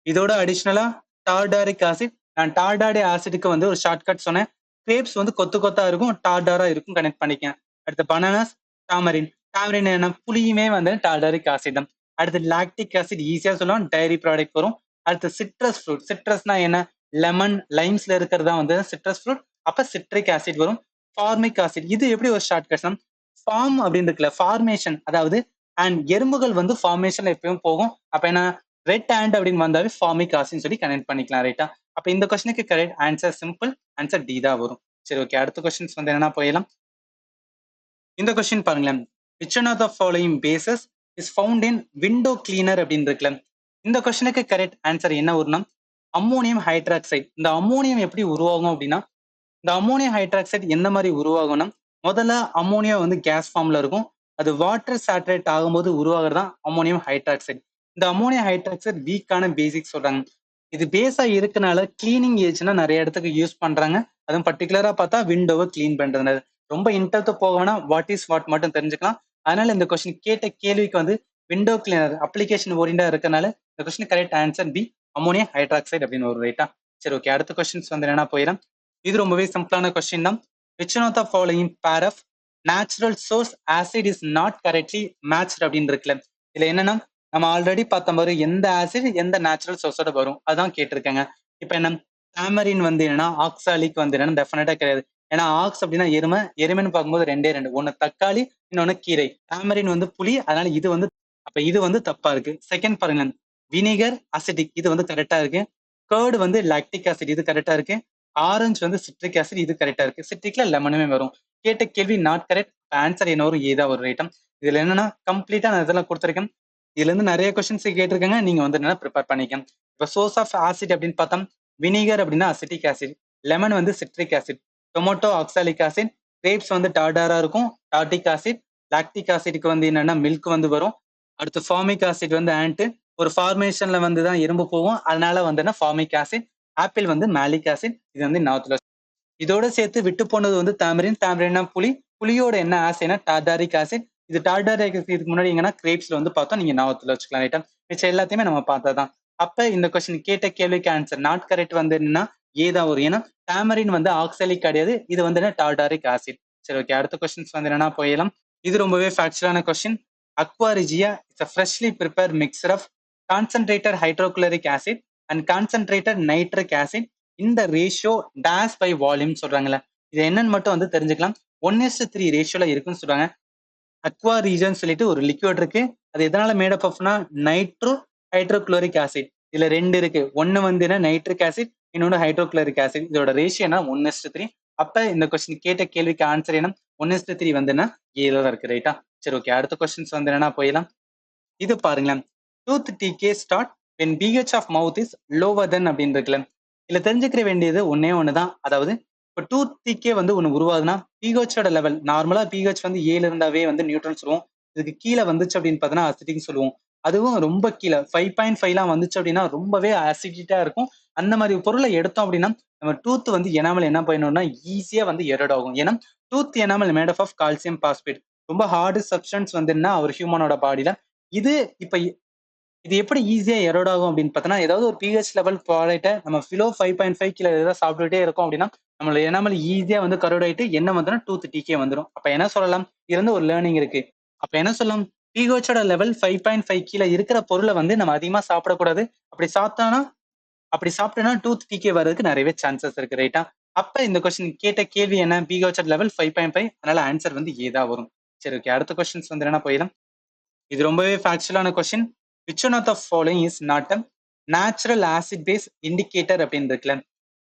இதோட அடிஷனலா டார்டாரிக் ஆசிட். நான் டார்டாரி ஆசிடுக்கு வந்து ஒரு ஷார்ட்கட் சொன்னேன். கிரேப்ஸ் வந்து கொத்து கொத்தா இருக்கும், டார்டாரா இருக்கும், கனெக்ட் பண்ணிக்கேன். அடுத்து பனானாஸ், டாமரின். டாமரின் என்ன, புளியுமே வந்து டார்டாரிக் ஆசிட் தான். அடுத்து லாக்டிக் ஆசிட் ஈஸியா சொல்லலாம், டைரி ப்ராடக்ட் வரும். அடுத்து சிட்ரஸ் ஃப்ரூட். சிட்ரஸ்னா என்ன, லெமன் லைம்ஸ்ல இருக்கிறது தான் வந்து சிட்ரஸ் ஃப்ரூட். அப்ப சிட்ரிக் ஆசிட் வரும். ஃபார்மிக் ஆசிட் இது எப்படி ஒரு ஷார்ட்கட், ஃபார்ம் அப்படின்னு இருக்குல்ல, ஃபார்மேஷன். அதாவது அண்ட் எறும்புகள் வந்து ஃபார்மேஷன்ல எப்பயும் போகும். அப்ப என்ன, ரெட் ஹேண்ட் அப்படின்னு வந்தாவே ஃபார்மிக் ஆசிட்னு சொல்லி கனெக்ட் பண்ணிக்கலாம். ரைட்டா? அப்ப இந்த கொஸ்டினுக்கு correct answer simple, answer D தான் வரும். சரி, ஓகே. அடுத்த கொஸ்டின்ஸ் வந்து என்னன்னா போயிடலாம். இந்த கொஸ்டின் பாருங்களேன். Which one of the following bases is found in window cleaner அப்படின்னு இருக்குல்ல. இந்த கொஸ்டினுக்கு கரெக்ட் ஆன்சர் என்ன வரும்னா அம்மோனியம் ஹைட்ராக்சைடு. இந்த அம்மோனியம் எப்படி உருவாகும் அப்படின்னா இந்த அம்மோனியம் ஹைட்ராக்சைடு எந்த மாதிரி உருவாகும்னா முதல்ல அம்மோனியா வந்து கேஸ் ஃபார்ம்ல இருக்கும். அது வாட்டர் சேச்சுரேட் ஆகும்போது உருவாகிறது தான் அம்மோனியம் ஹைட்ராக்சைடு. இந்த அம்மோனியம் ஹைட்ராக்சைடு வீக்கான பேசிக் சொல்றாங்க. இது பேஸா இருக்கனால கிளீனிங் ஏஜ்னா நிறைய இடத்துக்கு யூஸ் பண்றாங்க. அதுவும் பர்டிகுலரா பார்த்தா விண்டோவை கிளீன் பண்றது. ரொம்ப இன்டர்த்து போக வேணா, வாட் இஸ் வாட் மட்டும் தெரிஞ்சுக்கலாம். அதனால இந்த கொஸ்டின் கேட்ட கேள்விக்கு வந்து விண்டோ கிளீனர் அப்ளிகேஷன் ஓரியண்டா இருக்கனால இந்த question correct answer B ammonium hydroxide அப்படின்னு ஒரு ரைட்டா. சரி, ஓகே. அடுத்த கொஸ்டின்ஸ் வந்து என்னன்னா போயிடும். இது ரொம்பவே சிம்பிளான கொஸ்டின் தான். Which one of the following pair of natural source acid is not correctly matched அப்படின்னு இருக்குல்ல. இதுல என்னன்னா நம்ம ஆல்ரெடி பார்த்த மாதிரி எந்த ஆசிட் எந்த நேச்சுரல் சோர்ஸோட வரும் அதான் கேட்டிருக்காங்க. இப்ப என்ன, டாமரின் வந்து என்னன்னா ஆக்சாலிக் வந்து என்னன்னா டெஃபினட்டா கிடையாது. ஏன்னா ஆக்ஸ் அப்படின்னா எருமை, எருமைன்னு பார்க்கும்போது ரெண்டே ரெண்டு, ஒன்னு தக்காளி, இன்னொன்னு கீரை. டாமரின் வந்து புளி, அதனால இது வந்து அப்ப இது வந்து தப்பா இருக்கு. செகண்ட் பாருங்க, வினிகர் அசிட்டிக், இது வந்து கரெக்டா இருக்கு. கர்டு வந்து லாக்டிக் ஆசிட், இது கரெக்டா இருக்கு. ஆரஞ்சு வந்து சிட்ரிக் ஆசிட், இது கரெக்டா இருக்கு. சிட்ரிக்ல லெமனுமே வரும். கேட்ட கேள்வி நாட் கரெக்ட். ஆன்சர் என்ன வரும், ஏதா ஒரு ரைட்டம். இதுல என்னன்னா கம்ப்ளீட்டா நான் இதெல்லாம் கொடுத்துருக்கேன். இதுல இருந்து நிறைய கொஸ்டின்ஸ் கேட்டிருக்காங்க. நீங்க வந்து என்ன ப்ரிப்பேர் பண்ணிக்கணும். இப்போ சோர்ஸ் ஆஃப் ஆசிட் அப்படின்னு பார்த்தா வினிகர் அப்படின்னா அசிட்டிக் ஆசிட், லெமன் வந்து citric acid, tomato oxalic acid, grapes வந்து டார்டாரா இருக்கும், டார்டிக் ஆசிட், லாக்டிக் ஆசிட்க்கு வந்து என்னன்னா மில்க் வந்து வரும், அடுத்து ஃபார்மிக் ஆசிட் வந்து ஆன்ட் ஒரு ஃபார்மேஷன்ல வந்து தான் இரும்பு போகும். அதனால வந்து ஃபார்மிக் ஆசிட். ஆப்பிள் வந்து மேலிக் ஆசிட். இது வந்து ஞாபகத்துல இதோட சேர்த்து விட்டு போனது வந்து தாமரின். தாமரின்னா புளி. புளியோட என்ன ஆசிட்னா டார்டாரிக் ஆசிட். இது டார்டாரிக் ஆசிட் இதுக்கு முன்னாடி எங்கன்னா கிரேப்ஸ்ல வந்து பார்த்தோம். நீங்க ஞாபகத்துல வச்சுக்கலாம் ரைட்டா. மிச்சம் எல்லாத்தையுமே நம்ம பார்த்ததுதான். அப்ப இந்த கொஸ்டின் கேட்ட கேள்விக்கு ஆன்சர் நாட் கரெக்ட் வந்து என்னன்னா ஏதான் வரும். ஏன்னா தாமரின் வந்து ஆக்சாலிக் கிடையாது. இது வந்து டார்டாரிக் ஆசிட். சரி ஓகே. அடுத்த கொஸ்டின்ஸ் வந்து என்னன்னா போயிடலாம். இது ரொம்பவே ஃபேக்சுவலான question. Aqua regia it's a freshly prepared mixture of concentrated hydrochloric acid and concentrated nitric acid இந்த ரேஷியோ டேஸ் பை வால்யூம் சொல்றாங்கல்ல. இது என்னன்னு மட்டும் வந்து தெரிஞ்சுக்கலாம். 1:3 ரேஷியோல இருக்குன்னு சொல்றாங்க. அக்வா ரீஜன் சொல்லிட்டு ஒரு லிக்விட் இருக்கு. அது எதனால மேடப் ஆஃப்னா நைட்ரோ ஹைட்ரோகுளோரிக் ஆசிட். இதுல 2 இருக்கு. ஒன்னு வந்து நைட்ரிக் ஆசிட், இன்னொன்னு ஹைட்ரோகுளோரிக் ஆசிட். இதோட ரேஷியோ என்ன 1:3. அப்ப இந்த கொஸ்டின் கேட்ட கேள்விக்கு ஆன்சர் என்ன 1:3 வந்துன்னா ஏல தான் இருக்கு ரைட்டா. சரி ஓகே. அடுத்த கொஸ்டின்ஸ் வந்து என்னன்னா போயிடலாம். இது பாருங்களேன். Tooth decay start when pH of mouth is lower than அப்படின்னு இருக்குல்ல. இதுல தெரிஞ்சுக்கிற வேண்டியது ஒன்னே ஒண்ணுதான். அதாவது இப்போ டூத் டிகே வந்து ஒண்ணு உருவாகுதுன்னா பிஹெச்சோட லெவல் நார்மலா பிஹெச் வந்து 7 இருந்தாவே வந்து நியூட்ரல் சொல்லுவோம். இதுக்கு கீழே வந்துச்சு அப்படின்னு பார்த்தோன்னா அசிட்டிக் சொல்லுவோம். அதுவும் ரொம்ப கீழே 5.5 வந்துச்சு அப்படின்னா ரொம்பவே அசிடிட்டா இருக்கும். அந்த மாதிரி பொருளை எடுத்தோம் அப்படின்னா நம்ம டூத் வந்து எனாமல் என்ன பண்ணணும்னா ஈஸியா வந்து எரட் ஆகும். ஏன்னா tooth enamel made of calcium phosphate ரொம்ப ஹார்டு சப்ஸ்டன்ஸ் வந்துன்னா ஒரு ஹியூமனோட பாடியில இது இப்ப இது எப்படி ஈஸியா எரோட் ஆகும் அப்படின்னு பார்த்தோன்னா ஏதாவது ஒரு பிஹெச் லெவல் ப்ராடக்ட்டை நம்ம பிலோ 5.5 கிலோ ஏதாவது சாப்பிட்டுட்டே இருக்கோம் அப்படின்னா நம்மள எனாமல் ஈஸியா வந்து கரோட் ஆயிட்டு என்ன வந்துடும் டூத் டிகே வந்துடும். அப்ப என்ன சொல்லலாம் இது வந்து ஒரு லேர்னிங் இருக்கு. அப்ப என்ன சொல்லலாம் பிஹெச்சோட லெவல் 5.5 கீழே இருக்கிற பொருளை வந்து நம்ம அதிகமா சாப்பிடக்கூடாது. அப்படி சாப்பிட்டோம்னா டூத் டிகே வர்றதுக்கு நிறையவே சான்சஸ் இருக்கு ரைட்டா. அப்ப இந்த கொஸ்டின் கேட்ட கேள்வி என்ன பிஹெச் லெவல் 5.5 அதனால ஆன்சர் வந்து ஏதா வரும். சரி ஓகே. அடுத்த கொஸ்டின்ஸ் வந்து என்ன போயிடும். இது ரொம்பவே ஃபேக்சுவலான question. Which one of the following is not a natural acid base indicator அப்படின்னு இருக்குல்ல.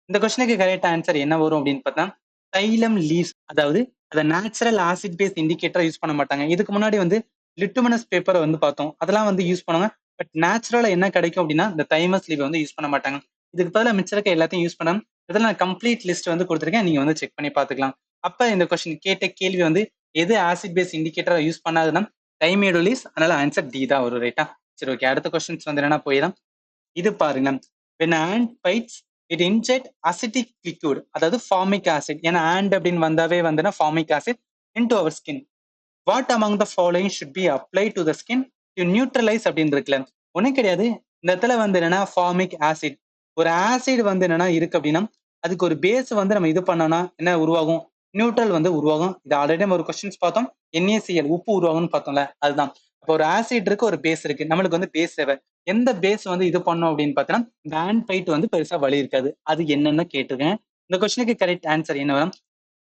இந்த கொஸ்டினுக்கு கரெக்ட் ஆன்சர் என்ன வரும் அப்படின்னு பார்த்தா தைலம் லீவ்ஸ். அதாவது அதை நேச்சுரல் ஆசிட் பேஸ் இண்டிகேட்டரா யூஸ் பண்ண மாட்டாங்க. இதுக்கு முன்னாடி வந்து லிட்டுமினஸ் பேப்பரை வந்து பார்த்தோம். அதெல்லாம் வந்து யூஸ் பண்ணுவாங்க. பட் நேச்சுரலா என்ன கிடைக்கும் அப்படின்னா இந்த தைமஸ் லீவ் வந்து யூஸ் பண்ண மாட்டாங்க. இதுக்கு பதிலாக மிச்சம் இருக்க எல்லாத்தையும் யூஸ் பண்ணணும். இதில் நான் கம்ப்ளீட் லிஸ்ட் வந்து கொடுத்துருக்கேன். நீங்க வந்து செக் பண்ணி பார்த்துக்கலாம். அப்ப இந்த கொஸ்டின் கேட்ட கேள்வி வந்து எது ஆசிட் பேஸ் இண்டிகேட்டரா யூஸ் பண்ணாதுன்னா டைமேடோலிஸ். அதனால ஆன்சர் டி தான் வரும் ரைட்டா. சரி ஓகே. அடுத்த கொஸ்டின்ஸ் வந்து என்னன்னா போயிடும். இது பாருங்க. when ant bites it inject acidic liquid அதாவது ஃபார்மிக் ஆசிட். ஏன்னா ant அப்படின்னு வந்தாவே வந்துன்னா formic acid into our skin. what among the following should be applied to the skin to neutralize அப்படின்னு இருக்குல்ல. ஒன்றும் கிடையாது. இந்த இடத்துல வந்து என்னன்னா ஃபார்மிக் ஆசிட் ஒரு ஆசிட் வந்து என்னன்னா இருக்கு அப்படின்னா அதுக்கு ஒரு பேஸ் வந்து நம்ம இது பண்ணோம்னா என்ன உருவாகும் நியூட்ரல் வந்து உருவாகும். இது ஆல்ரெடி நம்ம ஒரு கொஸ்டின்ஸ் பார்த்தோம். NaCl உப்பு உருவாகும்னு பார்த்தோம்ல அதுதான். இப்போ ஒரு ஆசிட் இருக்கு ஒரு பேஸ் இருக்கு. நம்மளுக்கு வந்து பேஸ் தேவை. எந்த பேஸ் வந்து இது பண்ணும் அப்படின்னு பார்த்தோம்னா இந்த ஆண்ட்பைட் வந்து பெருசா வழி இருக்காது. அது என்னன்னு கேட்டிருக்கேன். இந்த கொஸ்டினுக்கு கரெக்ட் ஆன்சர் என்ன வரும்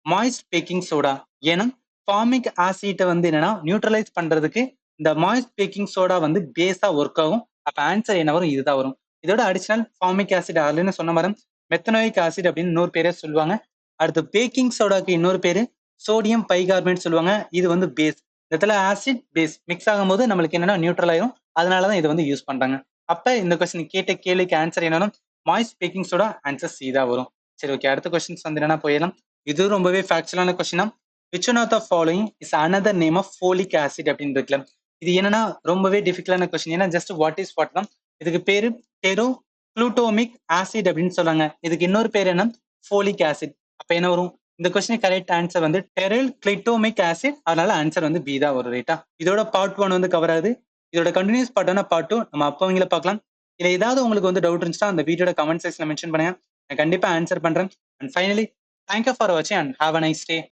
மாய்ஸ்ட் பேக்கிங் சோடா. ஏன்னா ஃபார்மிக் ஆசிட்டை வந்து என்னன்னா நியூட்ரலைஸ் பண்றதுக்கு இந்த மாய்ஸ்ட் பேக்கிங் சோடா வந்து பேஸா ஒர்க் ஆகும். அப்ப ஆன்சர் என்ன வரும் இதுதான் வரும். இதோட அடிஷனல் ஃபார்மிக் ஆசிட் ஆல்ரெடி சொன்ன மாதிரி மெத்தனோயிக் ஆசிட் அப்படின்னு இன்னொரு பேரே சொல்லுவாங்க. அடுத்து பேக்கிங் சோடாக்கு இன்னொரு பேரு சோடியம் பைகார்பனேட் சொல்லுவாங்க. இது வந்து பேஸ். இடத்துல ஆசிட் பேஸ் மிக்ஸ் ஆகும்போது நம்மளுக்கு என்னன்னா நியூட்ரல் ஆயிரும். அதனாலதான் இதை வந்து யூஸ் பண்றாங்க. அப்ப இந்த கொஸ்டின் கேட்ட கேள்விக்கு ஆன்சர் என்னன்னா moist baking soda answer C தான் வரும். சரி ஓகே. அடுத்த கொஸ்டின்ஸ் வந்து என்னன்னா போயிடலாம். இது ரொம்பவே ஃபேக்சுவலான கொஸ்டினா which one of the following is another name of folic acid அப்படின்னு இருக்குல்ல. இது என்னன்னா ரொம்பவே டிஃபிகல்ட்டான கொஸ்டின். ஏன்னா ஜஸ்ட் வாட் இஸ் வாட் தான். இதுக்கு பேரு டெரோ குளூட்டோமிக் ஆசிட் அப்படின்னு சொல்றாங்க. இதுக்கு இன்னொரு பேர் என்ன ஃபோலிக் ஆசிட். அப்ப என்ன வரும் இந்த கொஸ்டின் கரெக்ட் ஆன்சர் வந்து டெரல் கிளிட்டோமிக் ஆசிட். அதனால ஆன்சர் வந்து பி தான் வரும் ரைட்டா. இதோட பார்ட் 1 வந்து கவர் ஆகுது. இதோட கண்டினியூஸ் பார்ட்டான பார்ட் 2 நம்ம அப்பவங்கள பார்க்கலாம். இல்ல ஏதாவது உங்களுக்கு வந்து டவுட் இருந்துச்சுன்னா அந்த வீடியோட கமெண்ட் செக்ஷன்ல மென்ஷன் பண்ணுங்க. நான் கண்டிப்பா ஆன்சர் பண்றேன். அண்ட் ஃபைனலி தேங்க்யூ ஃபார் வாட்சிங் and have a nice day.